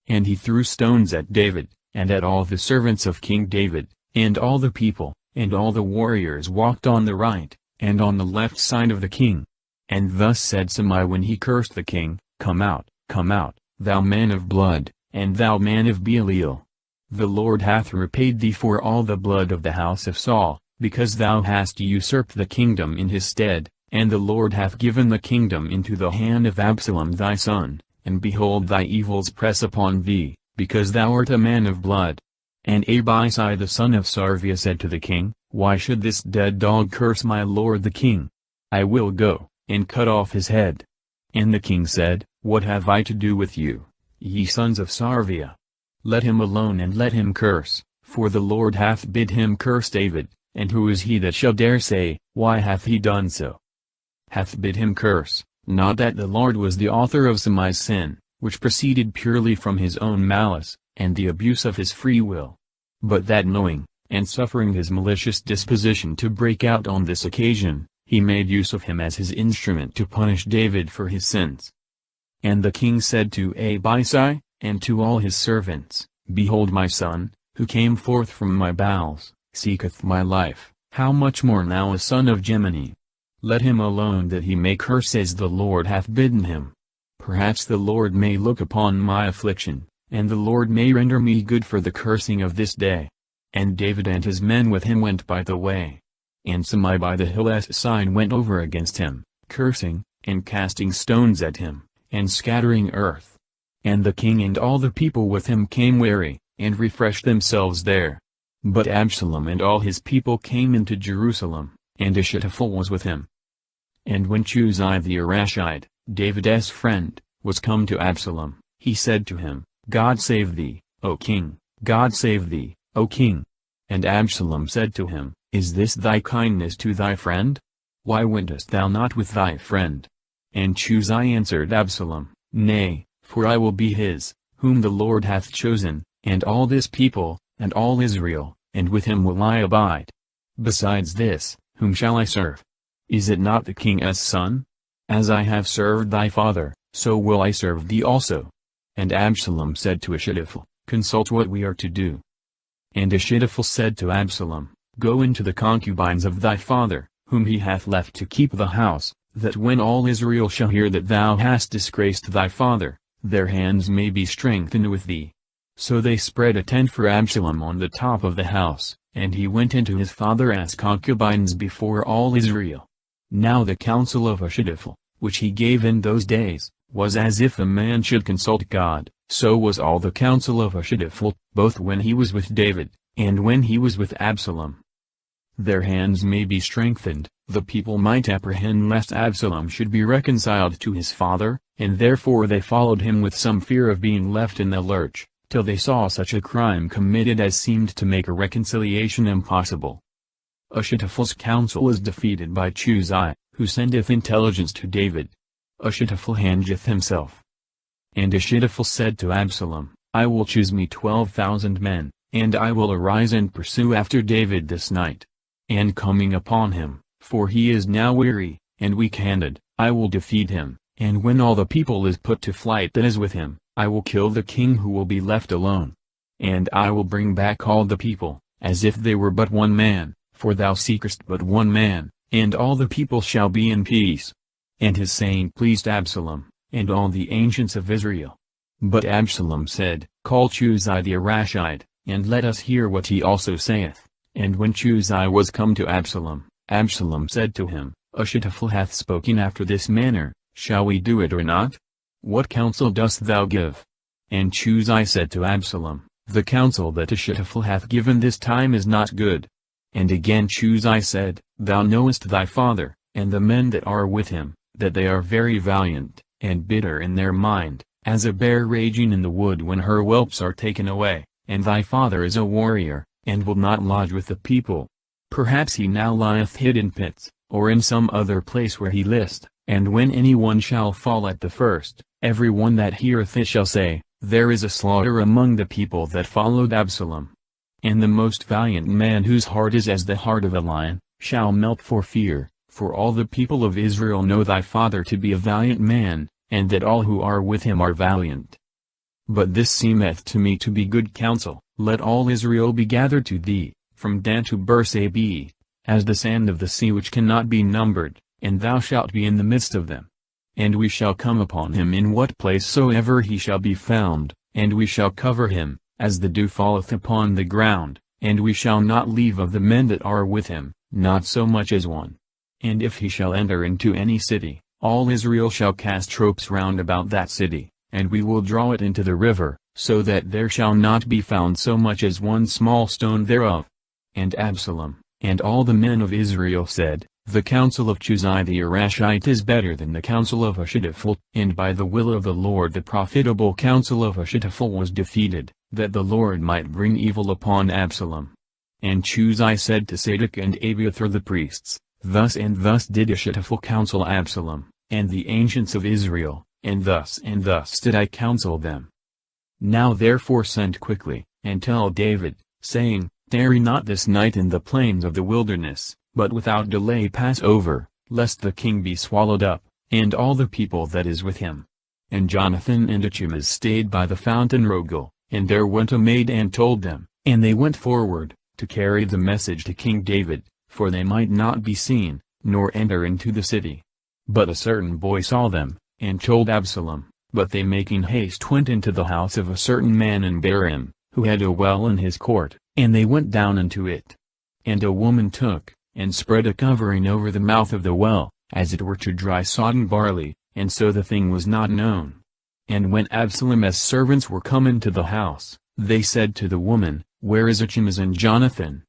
And he threw stones at David, and at all the servants of King David, and all the people, and all the warriors walked on the right, and on the left side of the king. And thus said Shimei when he cursed the king, Come out, thou man of blood, and thou man of Belial. The Lord hath repaid thee for all the blood of the house of Saul, because thou hast usurped the kingdom in his stead, and the Lord hath given the kingdom into the hand of Absalom thy son, and behold thy evils press upon thee, because thou art a man of blood. And Abishai the son of Sarvia said to the king, Why should this dead dog curse my lord the king? I will go, and cut off his head. And the king said, What have I to do with you, ye sons of Sarvia? Let him alone and let him curse, for the Lord hath bid him curse David, and who is he that shall dare say, Why hath he done so? Hath bid him curse, not that the Lord was the author of Shimei's sin, which proceeded purely from his own malice, and the abuse of his free will. But that knowing, and suffering his malicious disposition to break out on this occasion, he made use of him as his instrument to punish David for his sins. And the king said to Abishai, and to all his servants, Behold my son, who came forth from my bowels, seeketh my life, how much more now a son of Gemini? Let him alone that he may curse as the Lord hath bidden him. Perhaps the Lord may look upon my affliction, and the Lord may render me good for the cursing of this day. And David and his men with him went by the way. And Shimei by the hill's side went over against him, cursing, and casting stones at him, and scattering earth. And the king and all the people with him came weary, and refreshed themselves there. But Absalom and all his people came into Jerusalem, and Ahithophel was with him. And when Chuzi the Arashite, David's friend, was come to Absalom, he said to him, God save thee, O king, God save thee, O king. And Absalom said to him, Is this thy kindness to thy friend? Why wentest thou not with thy friend? And Chuzi answered Absalom, Nay, for I will be his, whom the Lord hath chosen, and all this people, and all Israel, and with him will I abide. Besides this, whom shall I serve? Is it not the king's son? As I have served thy father, so will I serve thee also. And Absalom said to Ahithophel, Consult what we are to do. And Ahithophel said to Absalom, Go into the concubines of thy father, whom he hath left to keep the house, that when all Israel shall hear that thou hast disgraced thy father, their hands may be strengthened with thee. So they spread a tent for Absalom on the top of the house, and he went into his father's concubines before all Israel. Now the counsel of Ahithophel, which he gave in those days, was as if a man should consult God, so was all the counsel of Ahithophel, both when he was with David, and when he was with Absalom. Their hands may be strengthened, the people might apprehend lest Absalom should be reconciled to his father, and therefore they followed him with some fear of being left in the lurch, till they saw such a crime committed as seemed to make a reconciliation impossible. Ahithophel's counsel is defeated by Chuzai, who sendeth intelligence to David. Ahithophel hangeth himself. And Ahithophel said to Absalom, I will choose me 12,000 men, and I will arise and pursue after David this night. And coming upon him, for he is now weary, and weak-handed, I will defeat him, and when all the people is put to flight that is with him, I will kill the king who will be left alone. And I will bring back all the people, as if they were but one man, for thou seekest but one man, and all the people shall be in peace. And his saying pleased Absalom, and all the ancients of Israel. But Absalom said, Call Chuzai the Arashite, and let us hear what he also saith. And when Chuzai was come to Absalom, Absalom said to him, Ahithophel hath spoken after this manner, shall we do it or not? What counsel dost thou give? And Chuzai said to Absalom, The counsel that Ahithophel hath given this time is not good. And again Chuzai said, Thou knowest thy father, and the men that are with him, that they are very valiant, and bitter in their mind, as a bear raging in the wood when her whelps are taken away, and thy father is a warrior, and will not lodge with the people. Perhaps he now lieth hid in pits, or in some other place where he list, and when any one shall fall at the first, every one that heareth it shall say, There is a slaughter among the people that followed Absalom. And the most valiant man whose heart is as the heart of a lion, shall melt for fear, for all the people of Israel know thy father to be a valiant man, and that all who are with him are valiant. But this seemeth to me to be good counsel, let all Israel be gathered to thee, from Dan to Bersabee, as the sand of the sea which cannot be numbered, and thou shalt be in the midst of them. And we shall come upon him in what place soever he shall be found, and we shall cover him, as the dew falleth upon the ground, and we shall not leave of the men that are with him, not so much as one. And if he shall enter into any city, all Israel shall cast ropes round about that city, and we will draw it into the river, so that there shall not be found so much as one small stone thereof. And Absalom, and all the men of Israel said, The counsel of Chuzai the Arashite is better than the counsel of Ahithophel, and by the will of the Lord the profitable counsel of Ahithophel was defeated, that the Lord might bring evil upon Absalom. And Chuzai said to Zadok and Abiathar the priests, Thus and thus did Ahithophel counsel Absalom, and the ancients of Israel, and thus did I counsel them. Now therefore send quickly, and tell David, saying, Tarry not this night in the plains of the wilderness, but without delay pass over, lest the king be swallowed up, and all the people that is with him. And Jonathan and Achimaaz stayed by the fountain Rogel, and there went a maid and told them, and they went forward, to carry the message to King David, for they might not be seen, nor enter into the city. But a certain boy saw them, and told Absalom, but they making haste went into the house of a certain man in Barim, who had a well in his court, and they went down into it. And a woman took, and spread a covering over the mouth of the well, as it were to dry sodden barley, and so the thing was not known. And when Absalom's servants were come into the house, they said to the woman, Where is Achimaaz and Jonathan?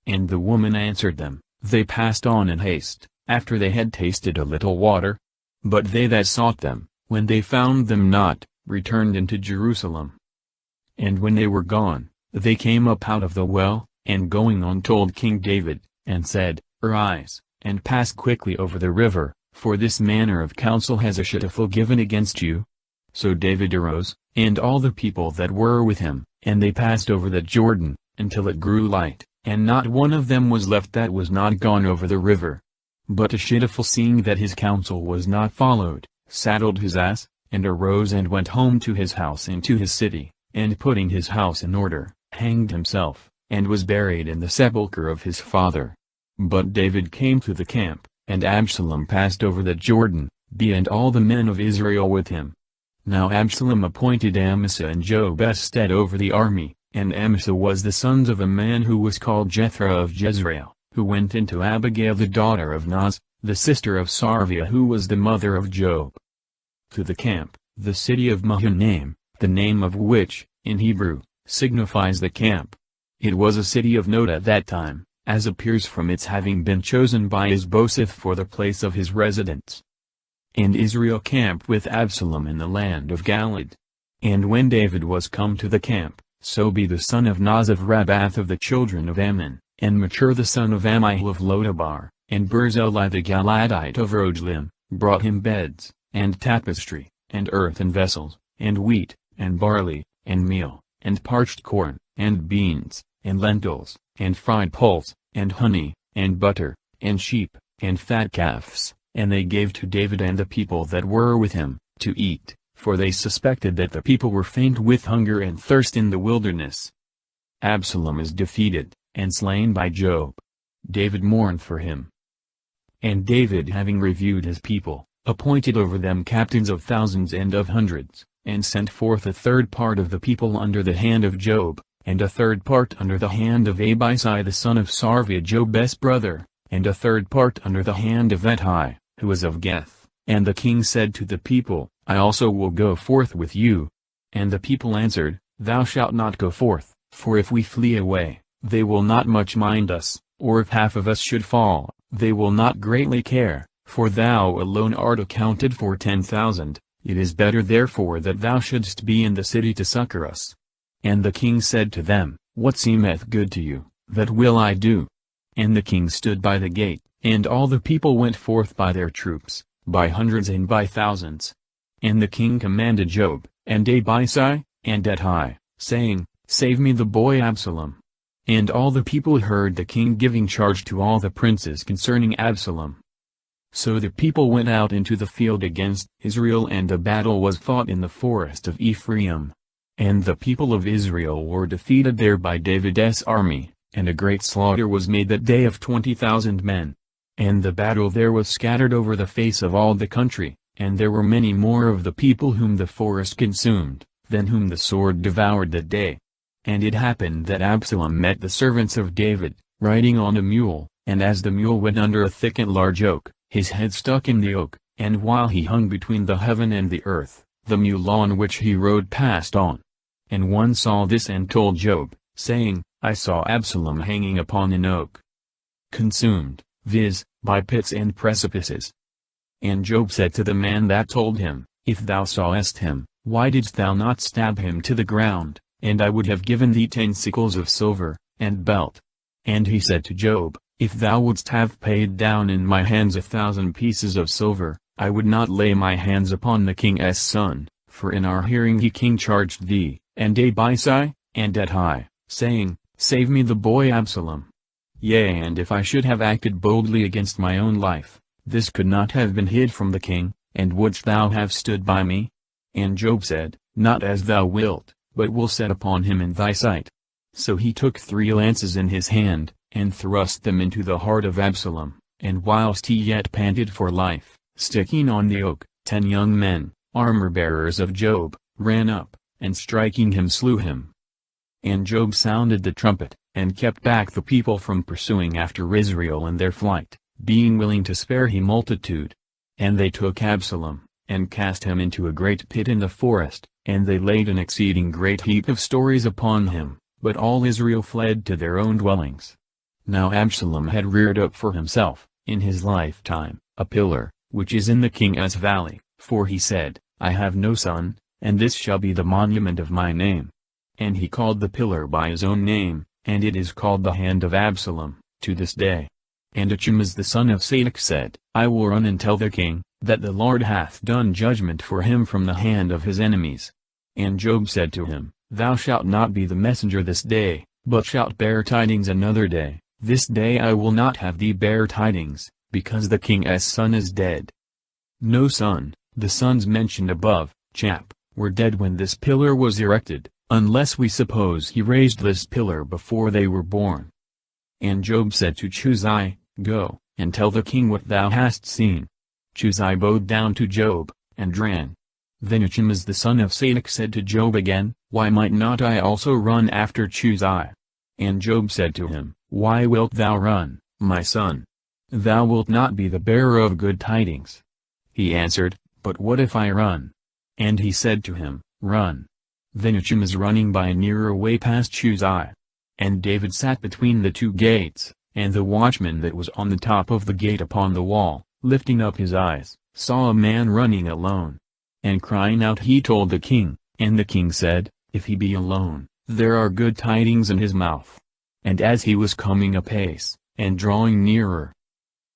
And the woman answered them, They passed on in haste, after they had tasted a little water. But they that sought them, when they found them not, returned into Jerusalem. And when they were gone, they came up out of the well, and going on told King David, and said, Arise, and pass quickly over the river, for this manner of counsel has Ahithophel given against you. So David arose, and all the people that were with him, and they passed over the Jordan, until it grew light, and not one of them was left that was not gone over the river. But Ahithophel, seeing that his counsel was not followed, saddled his ass, and arose and went home to his house and to his city, and putting his house in order, hanged himself, and was buried in the sepulchre of his father. But David came to the camp, and Absalom passed over the Jordan, and all the men of Israel with him. Now Absalom appointed Amasa and Joab's stead over the army, and Amasa was the sons of a man who was called Jethro of Jezreel, who went into Abigail the daughter of Naz, the sister of Sarvia who was the mother of Joab. To the camp, the city of Mahanaim, the name of which, in Hebrew, signifies the camp. It was a city of note at that time, as appears from its having been chosen by Is-Bosheth for the place of his residence. And Israel camped with Absalom in the land of Galiad. And when David was come to the camp, Sobi the son of Naz of Rabbath of the children of Ammon, and Machir the son of Ammiel of Lodabar, and Barzillai the Galadite of Roglim, brought him beds, and tapestry, and earthen vessels, and wheat, and barley, and meal, and parched corn, and beans, and lentils, and fried pulse, and honey, and butter, and sheep, and fat calves, and they gave to David and the people that were with him, to eat, for they suspected that the people were faint with hunger and thirst in the wilderness. Absalom is defeated, and slain by Joab. David mourned for him. And David, having reviewed his people, appointed over them captains of thousands and of hundreds, and sent forth a third part of the people under the hand of Joab, and a third part under the hand of Abisai the son of Sarvia Joab's brother, and a third part under the hand of Ettai, who was of Geth. And the king said to the people, I also will go forth with you. And the people answered, Thou shalt not go forth, for if we flee away, they will not much mind us, or if half of us should fall, they will not greatly care, for thou alone art accounted for 10,000, it is better therefore that thou shouldst be in the city to succor us. And the king said to them, What seemeth good to you, that will I do. And the king stood by the gate, and all the people went forth by their troops, by hundreds and by thousands. And the king commanded Joab, and Abisai, and Ettai, saying, Save me the boy Absalom. And all the people heard the king giving charge to all the princes concerning Absalom. So the people went out into the field against Israel, and a battle was fought in the forest of Ephraim. And the people of Israel were defeated there by David's army, and a great slaughter was made that day of 20,000 men. And the battle there was scattered over the face of all the country, and there were many more of the people whom the forest consumed, than whom the sword devoured that day. And it happened that Absalom met the servants of David, riding on a mule, and as the mule went under a thick and large oak, his head stuck in the oak, and while he hung between the heaven and the earth, the mule on which he rode passed on. And one saw this and told Joab, saying, I saw Absalom hanging upon an oak, consumed, viz., by pits and precipices. And Joab said to the man that told him, If thou sawest him, why didst thou not stab him to the ground, and I would have given thee 10 sickles of silver, and belt. And he said to Joab, If thou wouldst have paid down in my hands 1,000 pieces of silver, I would not lay my hands upon the king's son, for in our hearing he king charged thee, and Abisai, and Ettai, saying, Save me the boy Absalom. Yea, and if I should have acted boldly against my own life, this could not have been hid from the king, and wouldst thou have stood by me? And Joab said, Not as thou wilt, but will set upon him in thy sight. So he took 3 lances in his hand, and thrust them into the heart of Absalom, and whilst he yet panted for life, sticking on the oak, 10 young men, armor-bearers of Joab, ran up, and striking him slew him. And Joab sounded the trumpet, and kept back the people from pursuing after Israel in their flight, being willing to spare him multitude. And they took Absalom, and cast him into a great pit in the forest, and they laid an exceeding great heap of stories upon him, but all Israel fled to their own dwellings. Now Absalom had reared up for himself, in his lifetime, a pillar, which is in the king's valley, for he said, I have no son, and this shall be the monument of my name. And he called the pillar by his own name, and it is called the hand of Absalom, to this day. And Achimaaz the son of Zadok said, I will run and tell the king, that the Lord hath done judgment for him from the hand of his enemies. And Joab said to him, Thou shalt not be the messenger this day, but shalt bear tidings another day. This day I will not have thee bear tidings, because the king's son is dead. No son, the sons mentioned above, were dead when this pillar was erected, unless we suppose he raised this pillar before they were born. And Joab said to Chuzai, Go, and tell the king what thou hast seen. Chuzai bowed down to Joab, and ran. Then Achimaaz the son of Zadok said to Joab again, Why might not I also run after Chuzai? And Joab said to him, Why wilt thou run, my son? Thou wilt not be the bearer of good tidings. He answered, But what if I run? And he said to him, Run. Then Achimaaz running by a nearer way passed Chuzai. And David sat between the 2 gates, and the watchman that was on the top of the gate upon the wall, lifting up his eyes, saw a man running alone. And crying out he told the king, and the king said, If he be alone, there are good tidings in his mouth. And as he was coming apace, and drawing nearer,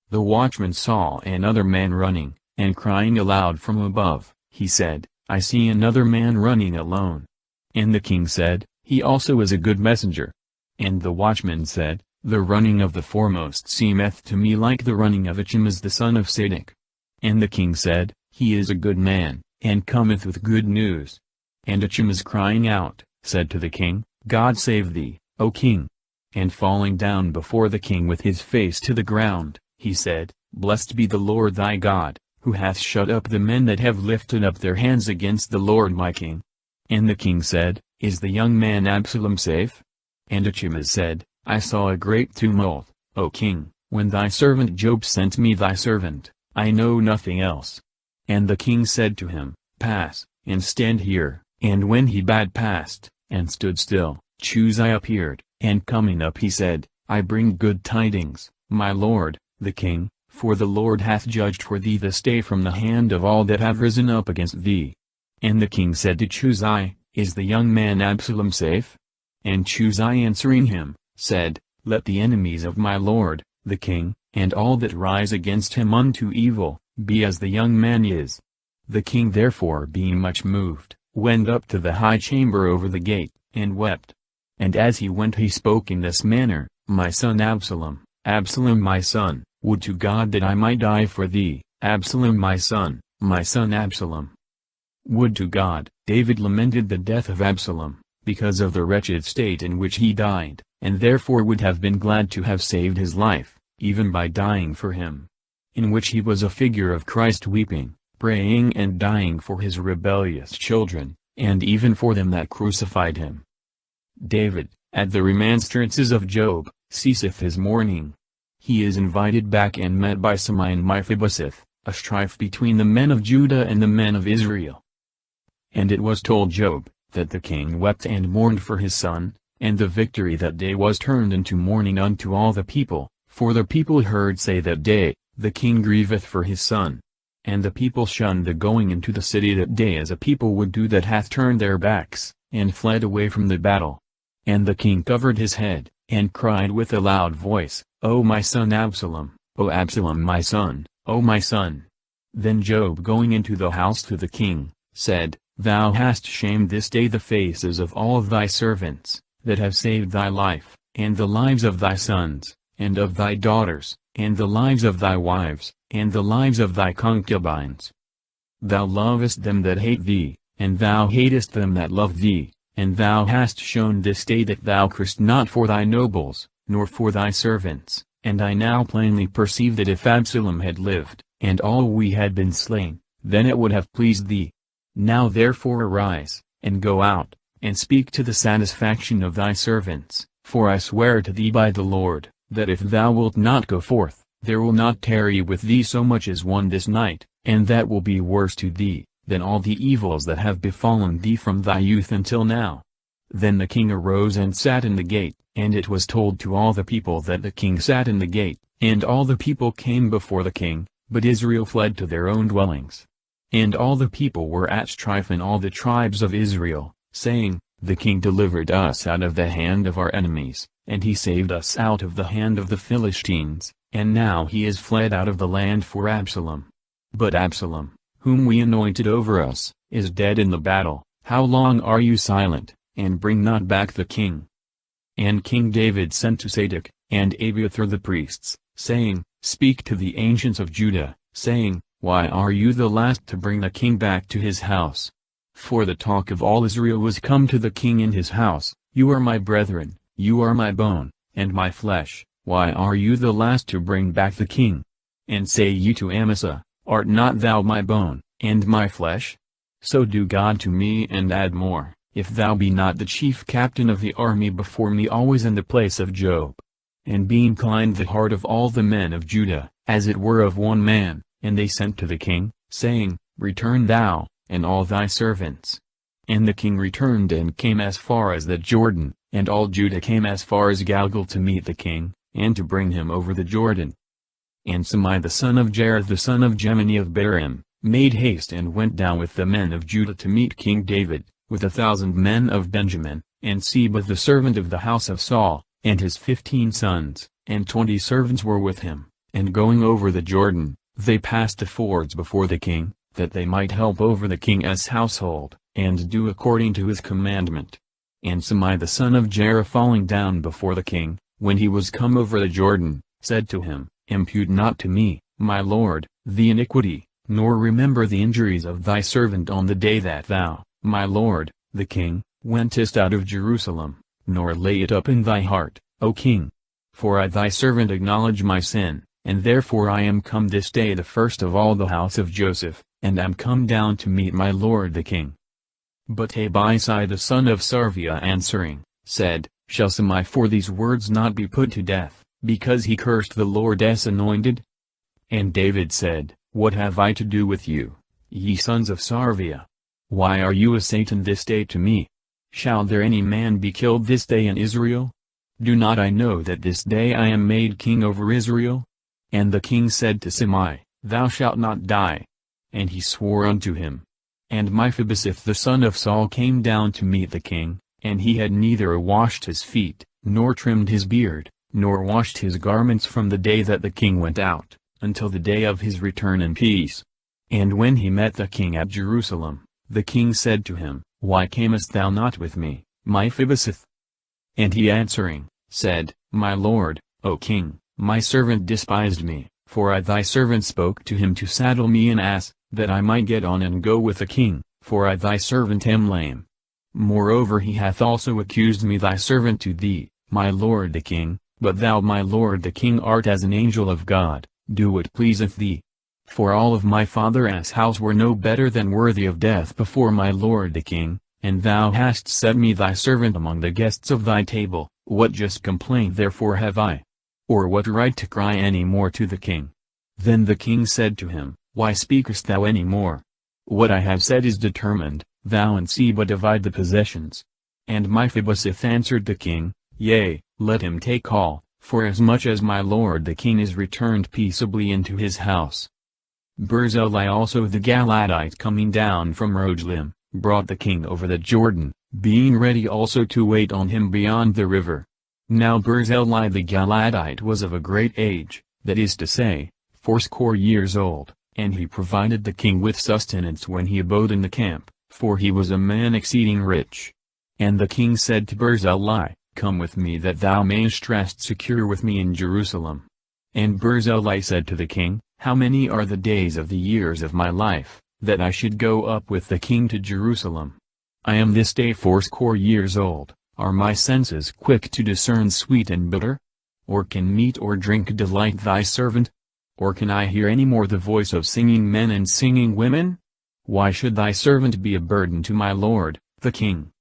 the watchman saw another man running, and crying aloud from above, he said, I see another man running alone. And the king said, He also is a good messenger. And the watchman said, The running of the foremost seemeth to me like the running of Achimaaz the son of Sadoc. And the king said, He is a good man, and cometh with good news. And Achimaaz crying out, said to the king, God save thee, O king. And falling down before the king with his face to the ground, he said, Blessed be the Lord thy God, who hath shut up the men that have lifted up their hands against the Lord my king. And the king said, Is the young man Absalom safe? And Achimaaz said, I saw a great tumult, O king, when thy servant Job sent me thy servant, I know nothing else. And the king said to him, Pass, and stand here. And when he bade passed, and stood still, Chuzi appeared, and coming up he said, I bring good tidings, my lord, the king, for the Lord hath judged for thee this day from the hand of all that have risen up against thee. And the king said to Chuzi, Is the young man Absalom safe? And Chuzi answering him, said, Let the enemies of my lord, the king, and all that rise against him unto evil, be as the young man is. The king therefore being much moved, went up to the high chamber over the gate, and wept. And as he went he spoke in this manner, My son Absalom, Absalom my son, would to God that I might die for thee, Absalom my son Absalom. Would to God. David lamented the death of Absalom, because of the wretched state in which he died, and therefore would have been glad to have saved his life, even by dying for him. In which he was a figure of Christ weeping, praying and dying for his rebellious children, and even for them that crucified him. David, at the remonstrances of Job, ceaseth his mourning. He is invited back and met by Samai and Mephibosheth, a strife between the men of Judah and the men of Israel. And it was told Job, that the king wept and mourned for his son, and the victory that day was turned into mourning unto all the people, for the people heard say that day, The king grieveth for his son. And the people shunned the going into the city that day as a people would do that hath turned their backs, and fled away from the battle. And the king covered his head, and cried with a loud voice, O my son Absalom, O Absalom my son, O my son. Then Job going into the house to the king, said, Thou hast shamed this day the faces of all of thy servants, that have saved thy life, and the lives of thy sons, and of thy daughters, and the lives of thy wives, and the lives of thy concubines. Thou lovest them that hate thee, and thou hatest them that love thee, and thou hast shown this day that thou carest not for thy nobles, nor for thy servants, and I now plainly perceive that if Absalom had lived, and all we had been slain, then it would have pleased thee. Now therefore arise, and go out, and speak to the satisfaction of thy servants, for I swear to thee by the Lord, that if thou wilt not go forth, there will not tarry with thee so much as one this night, and that will be worse to thee, than all the evils that have befallen thee from thy youth until now. Then the king arose and sat in the gate, and it was told to all the people that the king sat in the gate, and all the people came before the king, but Israel fled to their own dwellings. And all the people were at strife in all the tribes of Israel, saying, The king delivered us out of the hand of our enemies, and he saved us out of the hand of the Philistines, and now he is fled out of the land for Absalom. But Absalom, whom we anointed over us, is dead in the battle. How long are you silent, and bring not back the king? And King David sent to Sadoc, and Abiathar the priests, saying, Speak to the ancients of Judah, saying, Why are you the last to bring the king back to his house? For the talk of all Israel was come to the king in his house, You are my brethren, you are my bone, and my flesh, why are you the last to bring back the king? And say ye to Amasa, Art not thou my bone, and my flesh? So do God to me and add more, if thou be not the chief captain of the army before me always in the place of Job. And be inclined the heart of all the men of Judah, as it were of one man, and they sent to the king, saying, Return thou, and all thy servants. And the king returned and came as far as the Jordan, and all Judah came as far as Galgal to meet the king, and to bring him over the Jordan. And Samai the son of Jareth the son of Gemini of Barim, made haste and went down with the men of Judah to meet King David, with 1,000 men of Benjamin, and Seba the servant of the house of Saul, and his 15 sons, and 20 servants were with him, and going over the Jordan, they passed the fords before the king, that they might help over the king's household, and do according to his commandment. And Samai the son of Jerah falling down before the king, when he was come over the Jordan, said to him, Impute not to me, my lord, the iniquity, nor remember the injuries of thy servant on the day that thou, my lord, the king, wentest out of Jerusalem, nor lay it up in thy heart, O king. For I thy servant acknowledge my sin, and therefore I am come this day the first of all the house of Joseph, and am come down to meet my lord the king. But Abisai the son of Sarvia answering, said, Shall Samai for these words not be put to death, because he cursed the Lord's anointed? And David said, What have I to do with you, ye sons of Sarvia? Why are you a Satan this day to me? Shall there any man be killed this day in Israel? Do not I know that this day I am made king over Israel? And the king said to Samai, Thou shalt not die. And he swore unto him. And Mephibosheth the son of Saul came down to meet the king, and he had neither washed his feet, nor trimmed his beard, nor washed his garments from the day that the king went out, until the day of his return in peace. And when he met the king at Jerusalem, the king said to him, Why camest thou not with me, Mephibosheth? And he answering, said, My lord, O king, my servant despised me, for I thy servant spoke to him to saddle me an ass, that I might get on and go with the king, for I thy servant am lame. Moreover he hath also accused me thy servant to thee, my lord the king, but thou my lord the king art as an angel of God, do what pleaseth thee. For all of my father's house were no better than worthy of death before my lord the king, and thou hast set me thy servant among the guests of thy table. What just complaint therefore have I? Or what right to cry any more to the king? Then the king said to him, Why speakest thou any more? What I have said is determined, thou and Seba divide the possessions. And Mephibosheth answered the king, Yea, let him take all, forasmuch as my lord the king is returned peaceably into his house. Barzillai also the Galadite coming down from Rogelim, brought the king over the Jordan, being ready also to wait on him beyond the river. Now Barzillai the Galadite was of a great age, that is to say, 80 years old, and he provided the king with sustenance when he abode in the camp, for he was a man exceeding rich. And the king said to Barzillai, Come with me that thou mayest rest secure with me in Jerusalem. And Barzillai said to the king, How many are the days of the years of my life, that I should go up with the king to Jerusalem? I am this day 80 years old. Are my senses quick to discern sweet and bitter? Or can meat or drink delight thy servant? Or can I hear any more the voice of singing men and singing women? Why should thy servant be a burden to my lord, the king?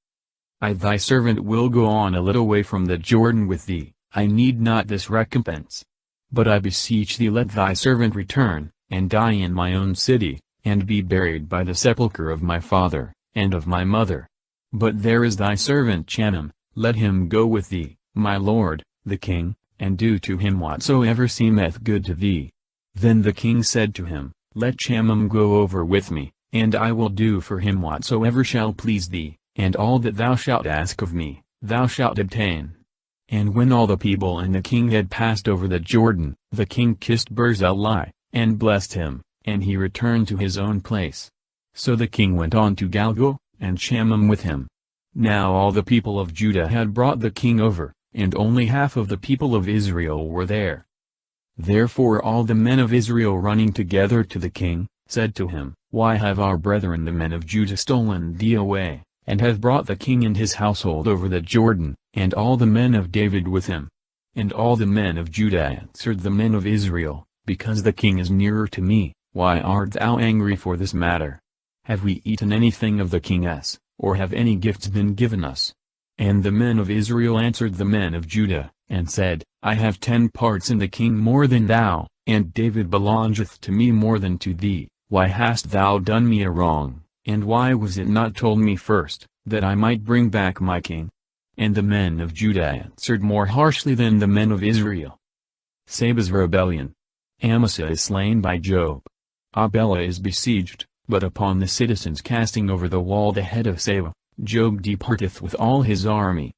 I thy servant will go on a little way from the Jordan with thee, I need not this recompense. But I beseech thee let thy servant return, and die in my own city, and be buried by the sepulchre of my father, and of my mother. But there is thy servant Chanam, let him go with thee, my lord, the king, and do to him whatsoever seemeth good to thee. Then the king said to him, Let Chanam go over with me, and I will do for him whatsoever shall please thee, and all that thou shalt ask of me, thou shalt obtain. And when all the people and the king had passed over the Jordan, the king kissed Barzillai, and blessed him, and he returned to his own place. So the king went on to Galgal, and Chanam with him. Now all the people of Judah had brought the king over, and only half of the people of Israel were there. Therefore all the men of Israel running together to the king, said to him, Why have our brethren the men of Judah stolen thee away, and have brought the king and his household over the Jordan, and all the men of David with him? And all the men of Judah answered the men of Israel, Because the king is nearer to me, why art thou angry for this matter? Have we eaten anything of the king's, or have any gifts been given us? And the men of Israel answered the men of Judah, and said, I have 10 parts in the king more than thou, and David belongeth to me more than to thee. Why hast thou done me a wrong, and why was it not told me first, that I might bring back my king? And the men of Judah answered more harshly than the men of Israel. Seba's rebellion. Amasa is slain by Job. Abela is besieged. But upon the citizens casting over the wall the head of Seba, Job departeth with all his army.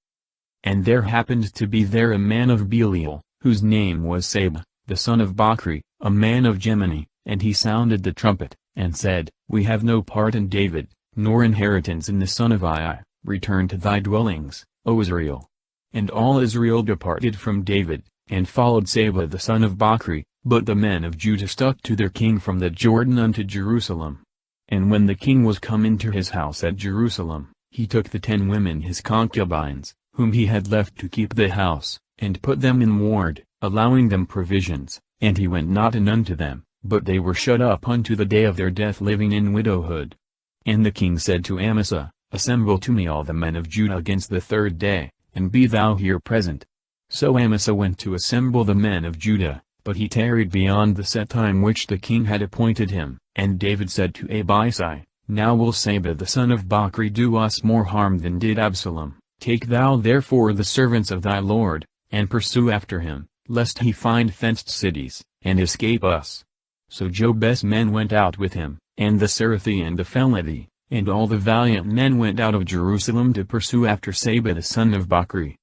And there happened to be there a man of Belial, whose name was Seba, the son of Bachri, a man of Gemini, and he sounded the trumpet, and said, We have no part in David, nor inheritance in the son of Ai. Return to thy dwellings, O Israel. And all Israel departed from David, and followed Seba the son of Bachri, but the men of Judah stuck to their king from the Jordan unto Jerusalem. And when the king was come into his house at Jerusalem, he took the 10 women his concubines, whom he had left to keep the house, and put them in ward, allowing them provisions, and he went not in unto them, but they were shut up unto the day of their death living in widowhood. And the king said to Amasa, Assemble to me all the men of Judah against the 3rd day, and be thou here present. So Amasa went to assemble the men of Judah, but he tarried beyond the set time which the king had appointed him. And David said to Abishai, Now will Seba the son of Bachri do us more harm than did Absalom. Take thou therefore the servants of thy Lord, and pursue after him, lest he find fenced cities, and escape us. So Job's men went out with him, and the Serathi and the Phelethi, and all the valiant men went out of Jerusalem to pursue after Seba the son of Bachri.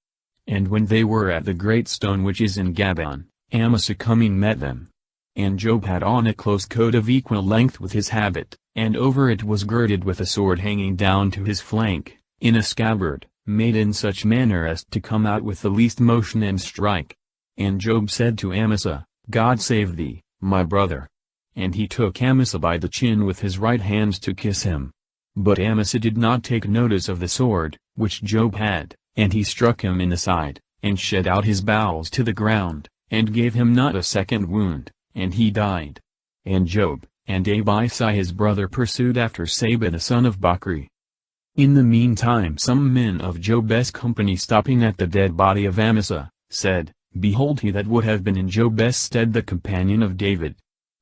And when they were at the great stone which is in Gabaon, Amasa coming met them. And Job had on a close coat of equal length with his habit, and over it was girded with a sword hanging down to his flank, in a scabbard, made in such manner as to come out with the least motion and strike. And Job said to Amasa, God save thee, my brother. And he took Amasa by the chin with his right hand to kiss him. But Amasa did not take notice of the sword, which Job had, and he struck him in the side, and shed out his bowels to the ground, and gave him not a second wound, and he died. And Job, and Abishai his brother pursued after Seba the son of Bachri. In the meantime some men of Job's company stopping at the dead body of Amasa, said, Behold, he that would have been in Job's stead the companion of David.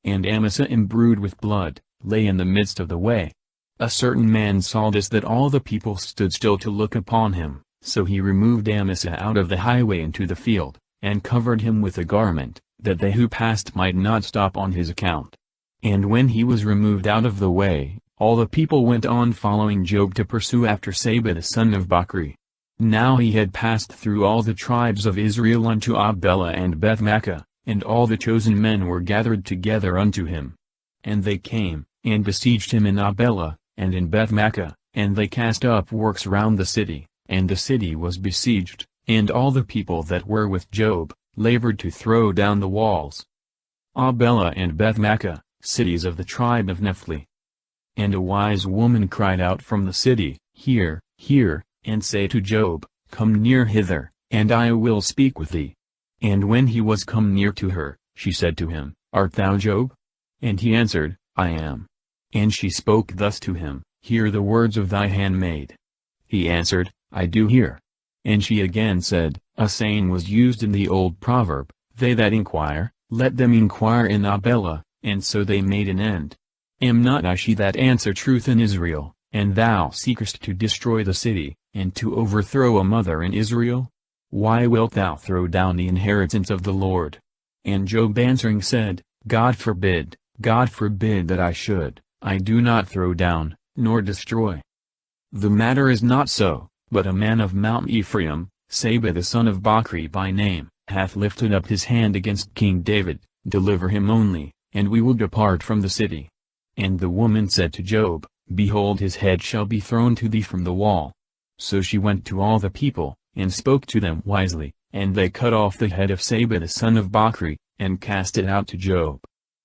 And Amasa imbrued with blood, lay in the midst of the way. A certain man saw this, that all the people stood still to look upon him, so he removed Amasa out of the highway into the field, and covered him with a garment, that they who passed might not stop on his account. And when he was removed out of the way, all the people went on following Job to pursue after Seba the son of Bachri. Now he had passed through all the tribes of Israel unto Abela and Beth-makkah, and all the chosen men were gathered together unto him. And they came, and besieged him in Abela, and in Beth-makkah, and they cast up works round the city, and the city was besieged, and all the people that were with Job, labored to throw down the walls. Abela and Beth-makkah, cities of the tribe of Naphtali. And a wise woman cried out from the city, Hear, hear, and say to Job, Come near hither, and I will speak with thee. And when he was come near to her, she said to him, Art thou Job? And he answered, I am. And she spoke thus to him, Hear the words of thy handmaid. He answered, I do hear. And she again said, A saying was used in the old proverb, They that inquire, let them inquire in Abela, and so they made an end. Am not I she that answer truth in Israel, and thou seekest to destroy the city, and to overthrow a mother in Israel? Why wilt thou throw down the inheritance of the Lord? And Job answering said, God forbid that I should. I do not throw down, nor destroy. The matter is not so, but a man of Mount Ephraim, Seba the son of Bachri by name, hath lifted up his hand against King David. Deliver him only, and we will depart from the city. And the woman said to Job, Behold, his head shall be thrown to thee from the wall. So she went to all the people, and spoke to them wisely, and they cut off the head of Seba the son of Bachri, and cast it out to Job.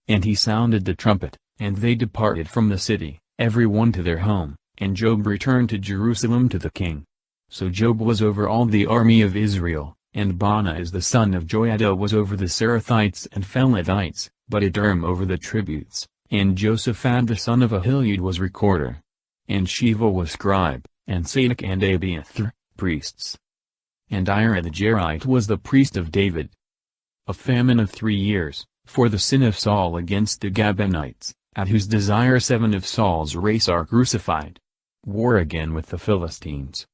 And he sounded the trumpet, and they departed from the city, every one to their home, and Job returned to Jerusalem to the king. So Job was over all the army of Israel, and Bonaz the son of Joiada was over the Serathites and Phelethites, but Edom over the tributes, and Josaphad the son of Ahilud was recorder. And Sheva was scribe, and Sadok and Abiathar, priests. And Ira the Jerite was the priest of David. A famine of 3 years, for the sin of Saul against the Gabonites, at whose desire 7 of Saul's race are crucified. War again with the Philistines.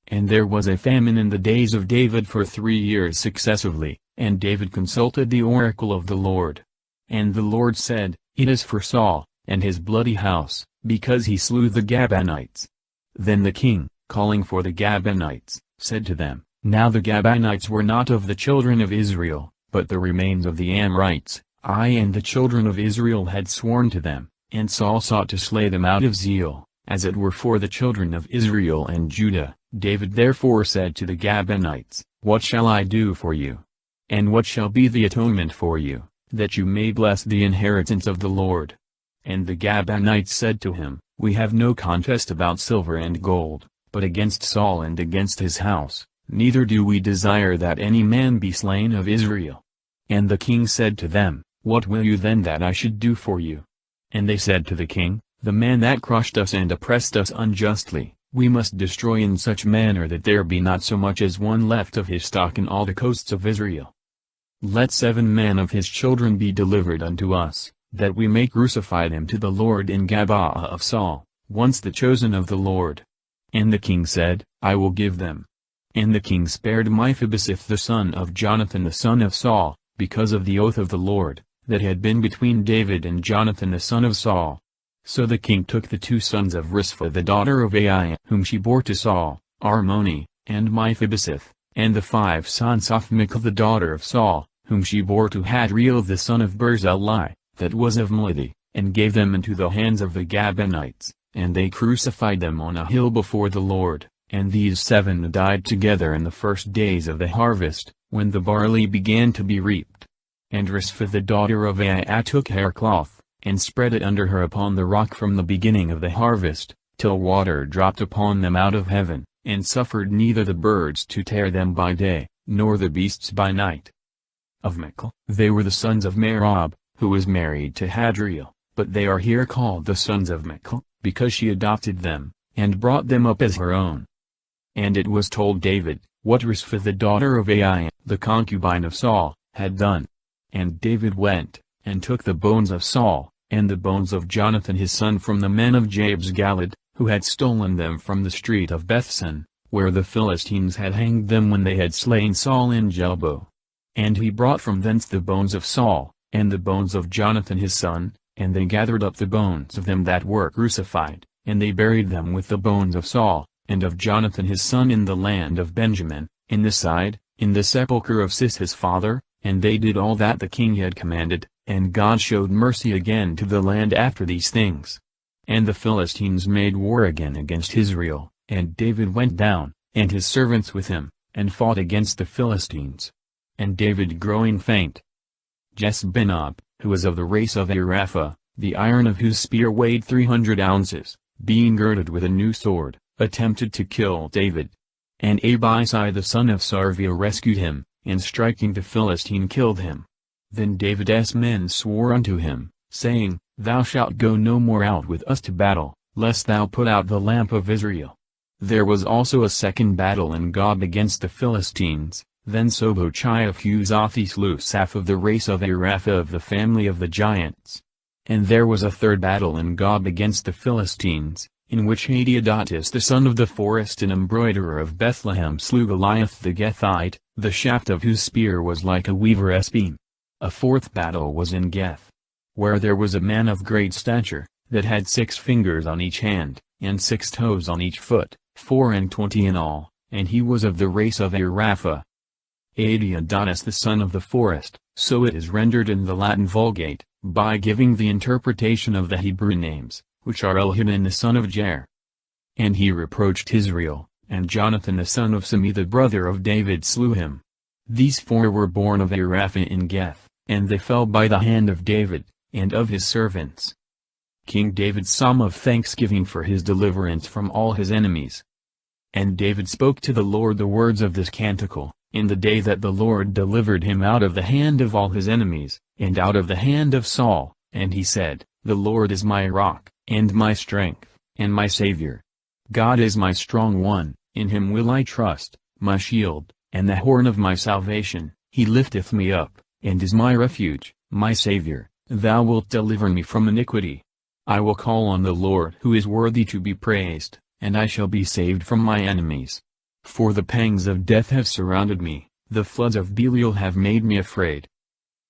And there was a famine in the days of David for 3 years successively, and David consulted the oracle of the Lord. And the Lord said, It is for Saul, and his bloody house, because he slew the Gabonites. Then the king, calling for the Gabonites, said to them, Now the Gabaonites were not of the children of Israel, but the remains of the Amorites. I and the children of Israel had sworn to them, and Saul sought to slay them out of zeal, as it were for the children of Israel and Judah. David therefore said to the Gabaonites, What shall I do for you? And what shall be the atonement for you, that you may bless the inheritance of the Lord? And the Gabaonites said to him, We have no contest about silver and gold, but against Saul and against his house, neither do we desire that any man be slain of Israel. And the king said to them, What will you then that I should do for you? And they said to the king, The man that crushed us and oppressed us unjustly, we must destroy in such manner that there be not so much as one left of his stock in all the coasts of Israel. Let 7 men of his children be delivered unto us, that we may crucify them to the Lord in Gabaa of Saul, once the chosen of the Lord. And the king said, I will give them. And the king spared Mephibosheth the son of Jonathan the son of Saul, because of the oath of the Lord, that had been between David and Jonathan the son of Saul. So the king took the 2 sons of Rizpah the daughter of Aiah, whom she bore to Saul, Armoni, and Mephibosheth, and the 5 sons of Michal the daughter of Saul, whom she bore to Hadriel the son of Barzillai, that was of Melody, and gave them into the hands of the Gabaonites, and they crucified them on a hill before the Lord. And these 7 died together in the first days of the harvest, when the barley began to be reaped. And Rizpah the daughter of Aiah took haircloth, and spread it under her upon the rock from the beginning of the harvest, till water dropped upon them out of heaven, and suffered neither the birds to tear them by day, nor the beasts by night. Of Michal, they were the sons of Merab, who was married to Hadriel, but they are here called the sons of Michal, because she adopted them, and brought them up as her own. And it was told David, what Rizpah the daughter of Aiah, the concubine of Saul, had done. And David went, and took the bones of Saul, and the bones of Jonathan his son from the men of Jabes Galad, who had stolen them from the street of Bethsan, where the Philistines had hanged them when they had slain Saul in Jelbo. And he brought from thence the bones of Saul, and the bones of Jonathan his son, and they gathered up the bones of them that were crucified, and they buried them with the bones of Saul, and of Jonathan his son in the land of Benjamin, in the sepulchre of Cis his father, and they did all that the king had commanded, and God showed mercy again to the land after these things. And the Philistines made war again against Israel, and David went down, and his servants with him, and fought against the Philistines. And David growing faint. Jesbenob, who was of the race of Arapha, the iron of whose spear weighed 300 ounces, being girded with a new sword, attempted to kill David. And Abishai the son of Sarviel rescued him, and striking the Philistine killed him. Then David's men swore unto him, saying, Thou shalt go no more out with us to battle, lest thou put out the lamp of Israel. There was also a second battle in Gob against the Philistines. Then Sobochai of Huzathi slew Saph of the race of Arapha of the family of the giants. And there was a third battle in Gob against the Philistines, in which Hadiodatus the son of the forest and embroiderer of Bethlehem slew Goliath the Gethite, the shaft of whose spear was like a weaver's beam. A fourth battle was in Geth, where there was a man of great stature, that had 6 fingers on each hand, and 6 toes on each foot, 24 in all, and he was of the race of Arapha. Hadiodatus the son of the forest, so it is rendered in the Latin Vulgate, by giving the interpretation of the Hebrew names, which are Elhanan the son of Jair. And he reproached Israel, and Jonathan the son of Shimei the brother of David slew him. These 4 were born of Arapha in Geth, and they fell by the hand of David, and of his servants. King David's psalm of thanksgiving for his deliverance from all his enemies. And David spoke to the Lord the words of this canticle, in the day that the Lord delivered him out of the hand of all his enemies, and out of the hand of Saul, and he said, The Lord is my rock, and my strength, and my Savior. God is my strong one, in him will I trust, my shield, and the horn of my salvation. He lifteth me up, and is my refuge, my Savior. Thou wilt deliver me from iniquity. I will call on the Lord who is worthy to be praised, and I shall be saved from my enemies. For the pangs of death have surrounded me, the floods of Belial have made me afraid.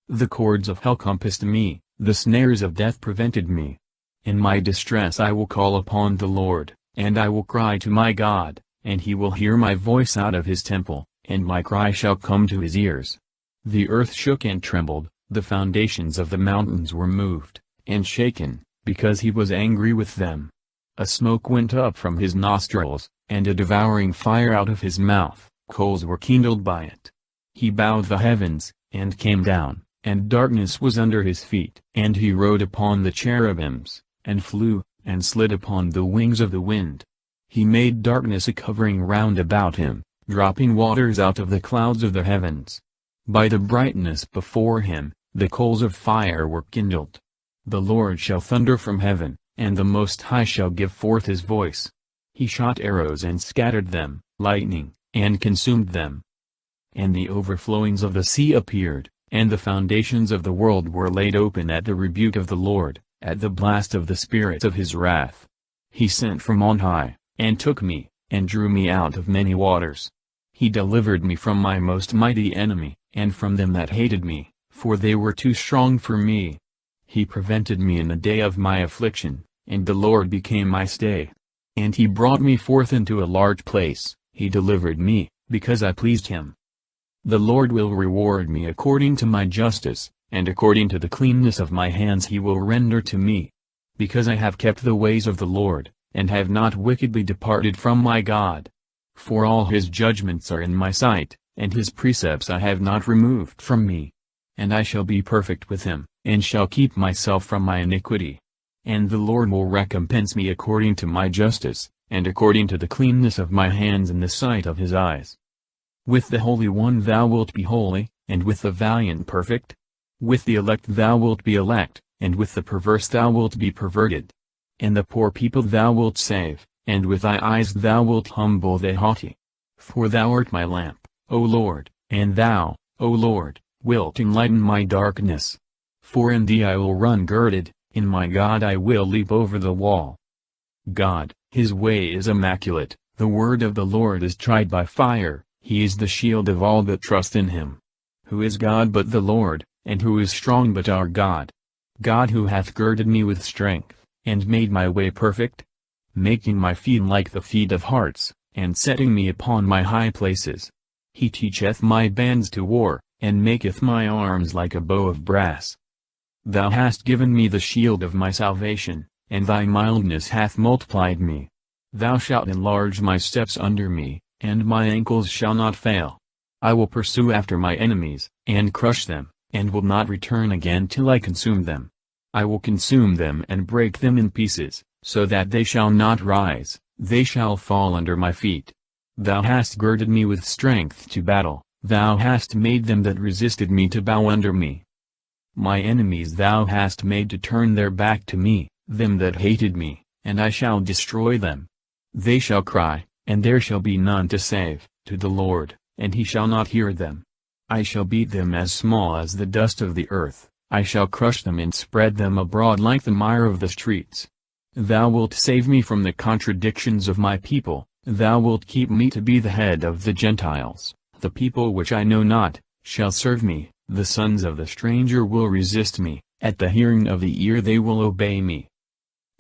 The cords of hell compassed me, the snares of death prevented me. In my distress I will call upon the Lord, and I will cry to my God, and he will hear my voice out of his temple, and my cry shall come to his ears. The earth shook and trembled, the foundations of the mountains were moved, and shaken, because he was angry with them. A smoke went up from his nostrils, and a devouring fire out of his mouth, coals were kindled by it. He bowed the heavens, and came down, and darkness was under his feet. And he rode upon the cherubims, and flew, and slid upon the wings of the wind. He made darkness a covering round about him, dropping waters out of the clouds of the heavens. By the brightness before him, the coals of fire were kindled. The Lord shall thunder from heaven, and the Most High shall give forth his voice. He shot arrows and scattered them, lightning, and consumed them. And the overflowings of the sea appeared, and the foundations of the world were laid open at the rebuke of the Lord, at the blast of the spirit of his wrath. He sent from on high, and took me, and drew me out of many waters. He delivered me from my most mighty enemy, and from them that hated me, for they were too strong for me. He prevented me in the day of my affliction, and the Lord became my stay. And he brought me forth into a large place, he delivered me, because I pleased him. The Lord will reward me according to my justice, and according to the cleanness of my hands he will render to me. Because I have kept the ways of the Lord, and have not wickedly departed from my God. For all his judgments are in my sight, and his precepts I have not removed from me. And I shall be perfect with him, and shall keep myself from my iniquity. And the Lord will recompense me according to my justice, and according to the cleanness of my hands in the sight of his eyes. With the Holy One thou wilt be holy, and with the valiant perfect. With the elect thou wilt be elect, and with the perverse thou wilt be perverted. And the poor people thou wilt save, and with thy eyes thou wilt humble the haughty. For thou art my lamp, O Lord, and thou, O Lord, wilt enlighten my darkness. For in thee I will run girded, in my God I will leap over the wall. God, his way is immaculate, the word of the Lord is tried by fire, he is the shield of all that trust in him. Who is God but the Lord, and who is strong but our God? God who hath girded me with strength, and made my way perfect, making my feet like the feet of harts, and setting me upon my high places. He teacheth my bands to war, and maketh my arms like a bow of brass. Thou hast given me the shield of my salvation, and thy mildness hath multiplied me. Thou shalt enlarge my steps under me, and my ankles shall not fail. I will pursue after my enemies, and crush them, and will not return again till I consume them. I will consume them and break them in pieces, so that they shall not rise, they shall fall under my feet. Thou hast girded me with strength to battle, thou hast made them that resisted me to bow under me. My enemies thou hast made to turn their back to me, them that hated me, and I shall destroy them. They shall cry, and there shall be none to save, to the Lord, and he shall not hear them. I shall beat them as small as the dust of the earth, I shall crush them and spread them abroad like the mire of the streets. Thou wilt save me from the contradictions of my people, thou wilt keep me to be the head of the Gentiles, the people which I know not, shall serve me, the sons of the stranger will resist me, at the hearing of the ear they will obey me.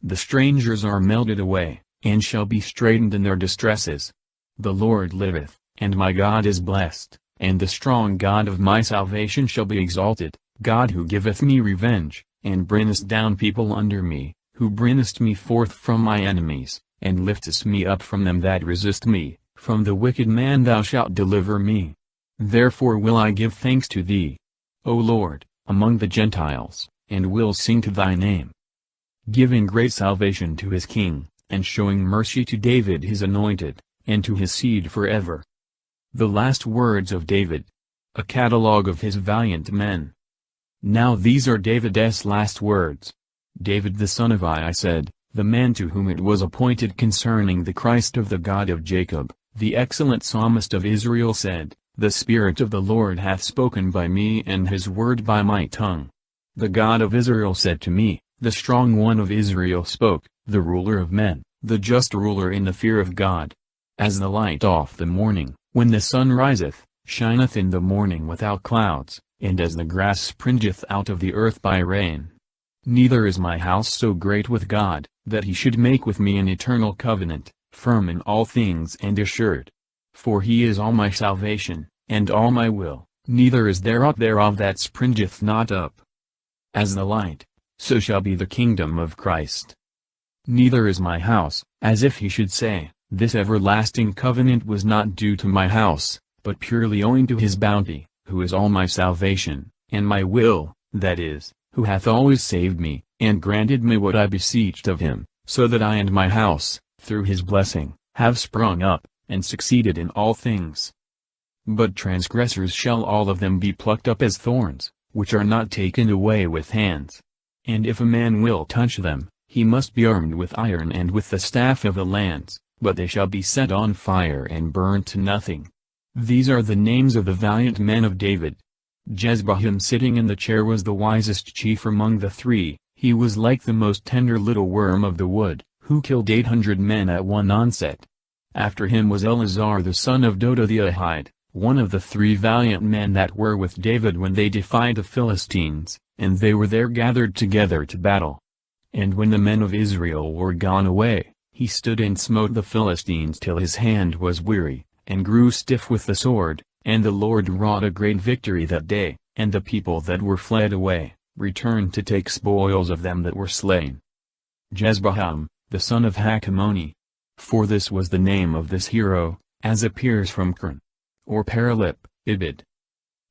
The strangers are melted away, and shall be straitened in their distresses. The Lord liveth, and my God is blessed, and the strong God of my salvation shall be exalted, God who giveth me revenge, and bringest down people under me, who bringest me forth from my enemies, and liftest me up from them that resist me, from the wicked man thou shalt deliver me. Therefore will I give thanks to thee, O Lord, among the Gentiles, and will sing to thy name. Giving great salvation to his king, and showing mercy to David his anointed, and to his seed forever. The last words of David. A catalogue of his valiant men. Now these are David's last words. David the son of said, the man to whom it was appointed concerning the Christ of the God of Jacob, the excellent psalmist of Israel said, the Spirit of the Lord hath spoken by me and his word by my tongue. The God of Israel said to me, the strong one of Israel spoke, the ruler of men, the just ruler in the fear of God. As the light off the morning, when the sun riseth, shineth in the morning without clouds, and as the grass springeth out of the earth by rain. Neither is my house so great with God, that he should make with me an eternal covenant, firm in all things and assured. for he is all my salvation, and all my will, neither is there aught thereof that springeth not up. As the light, so shall be the kingdom of Christ. Neither is my house, as if he should say, this everlasting covenant was not due to my house, but purely owing to his bounty, who is all my salvation, and my will, that is, who hath always saved me, and granted me what I beseeched of him, so that I and my house, through his blessing, have sprung up, and succeeded in all things. But transgressors shall all of them be plucked up as thorns, which are not taken away with hands. And if a man will touch them, he must be armed with iron and with the staff of the lance, but they shall be set on fire and burned to nothing. These are the names of the valiant men of David. Jezbahim sitting in the chair was the wisest chief among the three. He was like the most tender little worm of the wood, who killed 800 men at one onset. After him was Eleazar the son of Dodo the Ahite, one of the three valiant men that were with David when they defied the Philistines, and they were there gathered together to battle. And when the men of Israel were gone away, he stood and smote the Philistines till his hand was weary, and grew stiff with the sword, and the Lord wrought a great victory that day, and the people that were fled away, returned to take spoils of them that were slain. Jezbaham, the son of Hachmoni. For this was the name of this hero, as appears from Kern. Or Paralip, Ibid.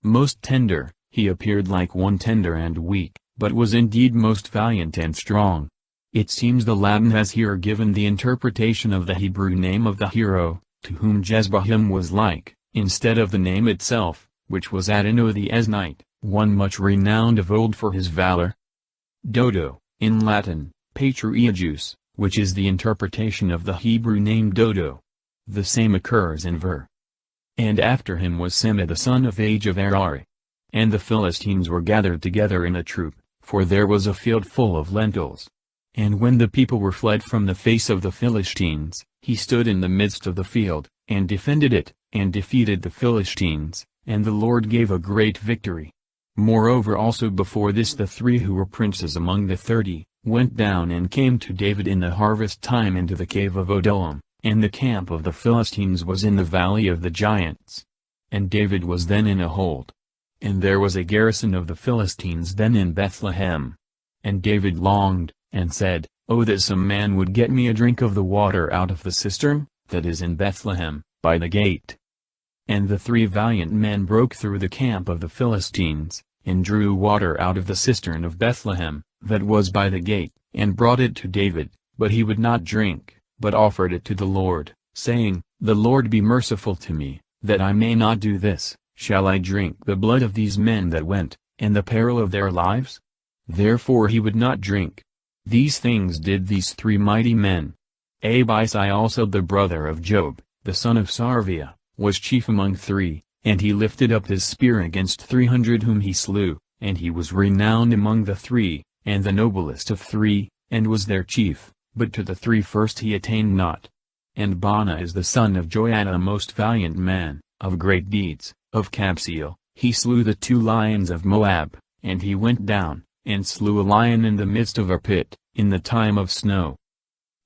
Most tender, he appeared like one tender and weak, but was indeed most valiant and strong. It seems the Latin has here given the interpretation of the Hebrew name of the hero, to whom Jezbahim was like, instead of the name itself, which was Adino the Esnite, one much renowned of old for his valor. Dodo, in Latin, Patriagus, which is the interpretation of the Hebrew name Dodo. The same occurs in Ver. And after him was Shema the son of Age of Arari. And the Philistines were gathered together in a troop, for there was a field full of lentils. And when the people were fled from the face of the Philistines, he stood in the midst of the field, and defended it, and defeated the Philistines, and the Lord gave a great victory. Moreover also before this the three who were princes among the 30, went down and came to David in the harvest time into the cave of Adullam, and the camp of the Philistines was in the valley of the giants. And David was then in a hold. And there was a garrison of the Philistines then in Bethlehem. And David longed, and said, Oh, that some man would get me a drink of the water out of the cistern, that is in Bethlehem, by the gate. And the three valiant men broke through the camp of the Philistines, and drew water out of the cistern of Bethlehem, that was by the gate, and brought it to David, but he would not drink, but offered it to the Lord, saying, The Lord be merciful to me, that I may not do this. Shall I drink the blood of these men that went, and the peril of their lives? Therefore he would not drink. These things did these three mighty men. Abisai also the brother of Job, the son of Sarviah, was chief among three, and he lifted up his spear against 300 whom he slew, and he was renowned among the three, and the noblest of three, and was their chief, but to the three first he attained not. And Baana is the son of Joiada a most valiant man, of great deeds. Of Kabseel, he slew the 2 lions of Moab, and he went down, and slew a lion in the midst of a pit, in the time of snow.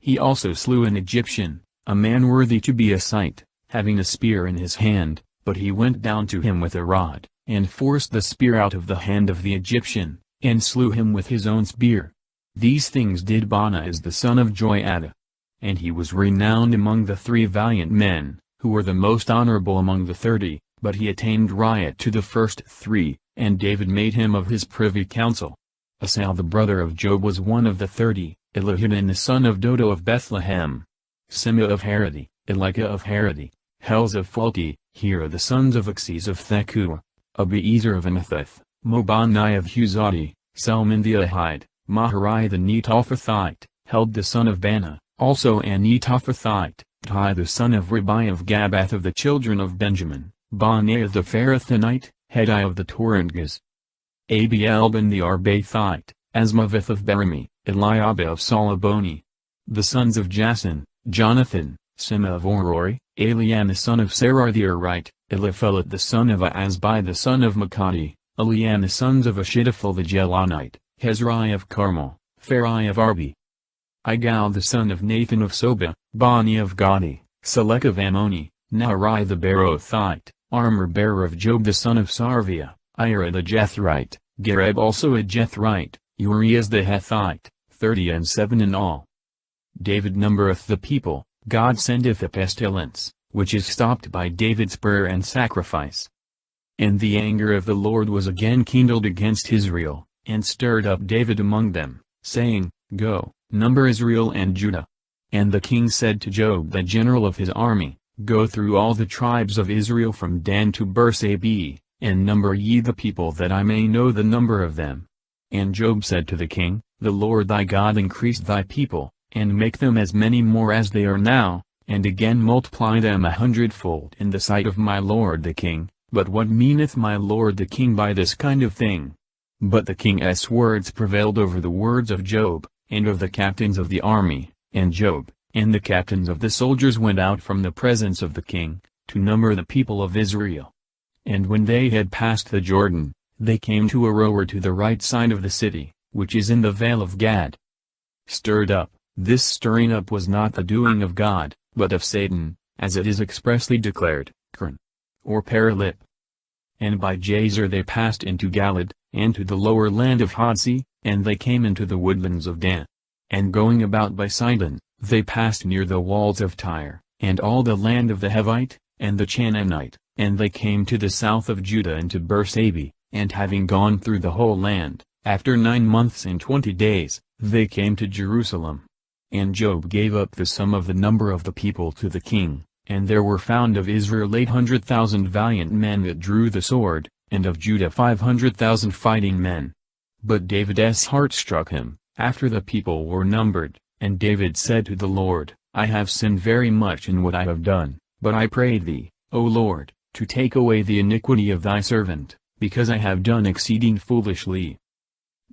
He also slew an Egyptian, a man worthy to be a sight, having a spear in his hand, but he went down to him with a rod, and forced the spear out of the hand of the Egyptian, and slew him with his own spear. These things did Baana as the son of Joiada. And he was renowned among the three valiant men, who were the most honorable among the 30. But he attained riot to the first three, and David made him of his privy council. Asahel the brother of Job was one of the 30, Elihanan the son of Dodo of Bethlehem. Shema of Haredi, Elika of Haredi, Helz of Phalti, Hira the sons of Axis of Thekua, Abiezer of Anathoth, Mobani of Huzadi, Salmon the Ahide, Maharai the Netophathite, Held the son of Bana, also an Netophathite, Tai the son of Ribai of Gabath of the children of Benjamin. Baanah the Pharathonite, Hedi of the Torrentgas. Abielban the Arbathite, Asmaveth of Berami, Eliab of Salaboni. The sons of Jason, Jonathan, Shema of Orori, Eliam the son of Sarar the Arite, Eliphelet the son of Azbai the son of Makati, Eliam the sons of Ashitaphel the Jelonite, Hezrai of Carmel, Pharai of Arbi. Igal the son of Nathan of Soba, Bani of Gadi, Selek of Ammoni, Naharai the Beerothite, armor-bearer of Job the son of Sarvia, Ira the Jethrite, Gareb also a Jethrite, Urias the Hethite, 37 in all. David numbereth the people, God sendeth a pestilence, which is stopped by David's prayer and sacrifice. And the anger of the Lord was again kindled against Israel, and stirred up David among them, saying, Go, number Israel and Judah. And the king said to Job the general of his army, Go through all the tribes of Israel from Dan to Bersabee, and number ye the people that I may know the number of them. And Job said to the king, The Lord thy God increase thy people, and make them as many more as they are now, and again multiply them 100-fold in the sight of my lord the king. But what meaneth my lord the king by this kind of thing? But the king's words prevailed over the words of Job, and of the captains of the army, and Job, and the captains of the soldiers went out from the presence of the king, to number the people of Israel. And when they had passed the Jordan, they came to Aroer to the right side of the city, which is in the vale of Gad. Stirred up, this stirring up was not the doing of God, but of Satan, as it is expressly declared, or Paralip. And by Jazer they passed into Galad, and to the lower land of Hodsi, and they came into the woodlands of Dan. And going about by Sidon, they passed near the walls of Tyre, and all the land of the Hivite, and the Canaanite, and they came to the south of Judah and to Bersabee, and having gone through the whole land, after 9 months and 20 days, they came to Jerusalem. And Job gave up the sum of the number of the people to the king. And there were found of Israel 800,000 valiant men that drew the sword, and of Judah 500,000 fighting men. But David's heart struck him, after the people were numbered, and David said to the Lord, I have sinned very much in what I have done, but I pray thee, O Lord, to take away the iniquity of thy servant, because I have done exceeding foolishly.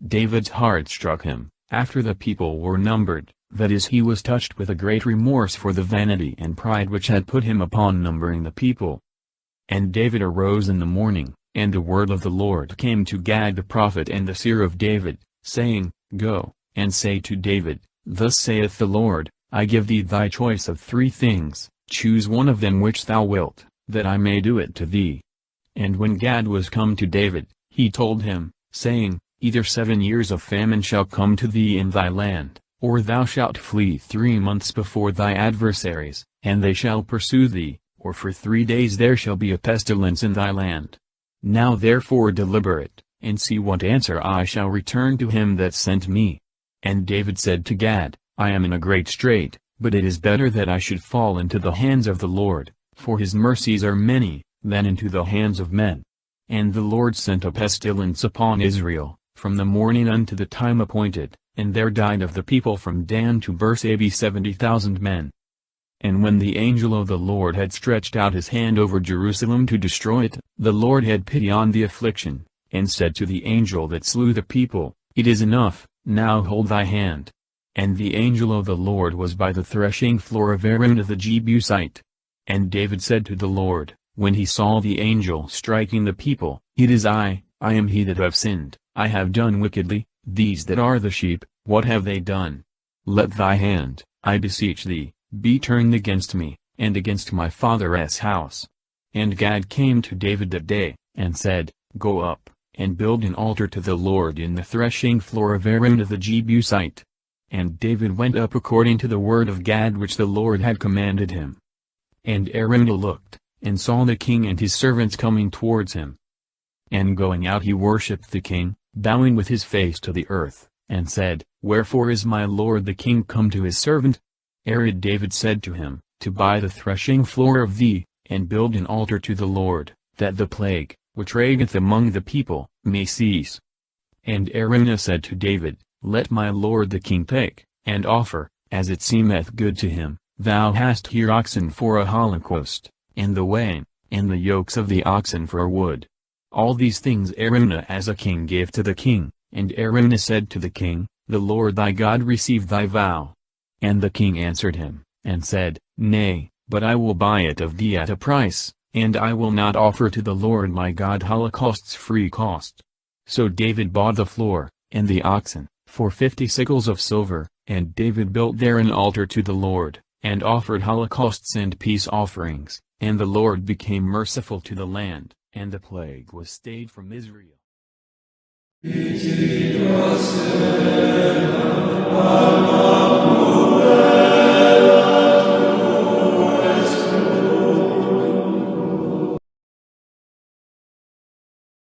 David's heart struck him, after the people were numbered. That is, he was touched with a great remorse for the vanity and pride which had put him upon numbering the people. And David arose in the morning, and the word of the Lord came to Gad the prophet and the seer of David, saying, Go, and say to David, Thus saith the Lord, I give thee thy choice of 3 things, choose one of them which thou wilt, that I may do it to thee. And when Gad was come to David, he told him, saying, Either 7 years of famine shall come to thee in thy land, or thou shalt flee 3 months before thy adversaries, and they shall pursue thee, or for 3 days there shall be a pestilence in thy land. Now therefore deliberate, and see what answer I shall return to him that sent me. And David said to Gad, I am in a great strait, but it is better that I should fall into the hands of the Lord, for his mercies are many, than into the hands of men. And the Lord sent a pestilence upon Israel, from the morning unto the time appointed. And there died of the people from Dan to Bersabee 70,000 men. And when the angel of the Lord had stretched out his hand over Jerusalem to destroy it, the Lord had pity on the affliction, and said to the angel that slew the people, It is enough, now hold thy hand. And the angel of the Lord was by the threshing floor of Araunah the Jebusite. And David said to the Lord, when he saw the angel striking the people, It is I am he that have sinned, I have done wickedly. These that are the sheep, what have they done? Let thy hand, I beseech thee, be turned against me, and against my father's house. And Gad came to David that day, and said, Go up, and build an altar to the Lord in the threshing floor of Araunah the Jebusite. And David went up according to the word of Gad which the Lord had commanded him. And Araunah looked, and saw the king and his servants coming towards him. And going out he worshipped the king, bowing with his face to the earth, and said, Wherefore is my lord the king come to his servant? David said to him, To buy the threshing floor of thee, and build an altar to the Lord, that the plague, which rageth among the people, may cease. And Araunah said to David, Let my lord the king take, and offer, as it seemeth good to him. Thou hast here oxen for a holocaust, and the wain, and the yokes of the oxen for wood. All these things Araunah as a king gave to the king, and Araunah said to the king, The Lord thy God receive thy vow. And the king answered him, and said, Nay, but I will buy it of thee at a price, and I will not offer to the Lord my God holocausts free cost. So David bought the floor, and the oxen, for 50 sickles of silver, and David built there an altar to the Lord, and offered holocausts and peace offerings, And the Lord became merciful to the land, and the plague was stayed from Israel.
It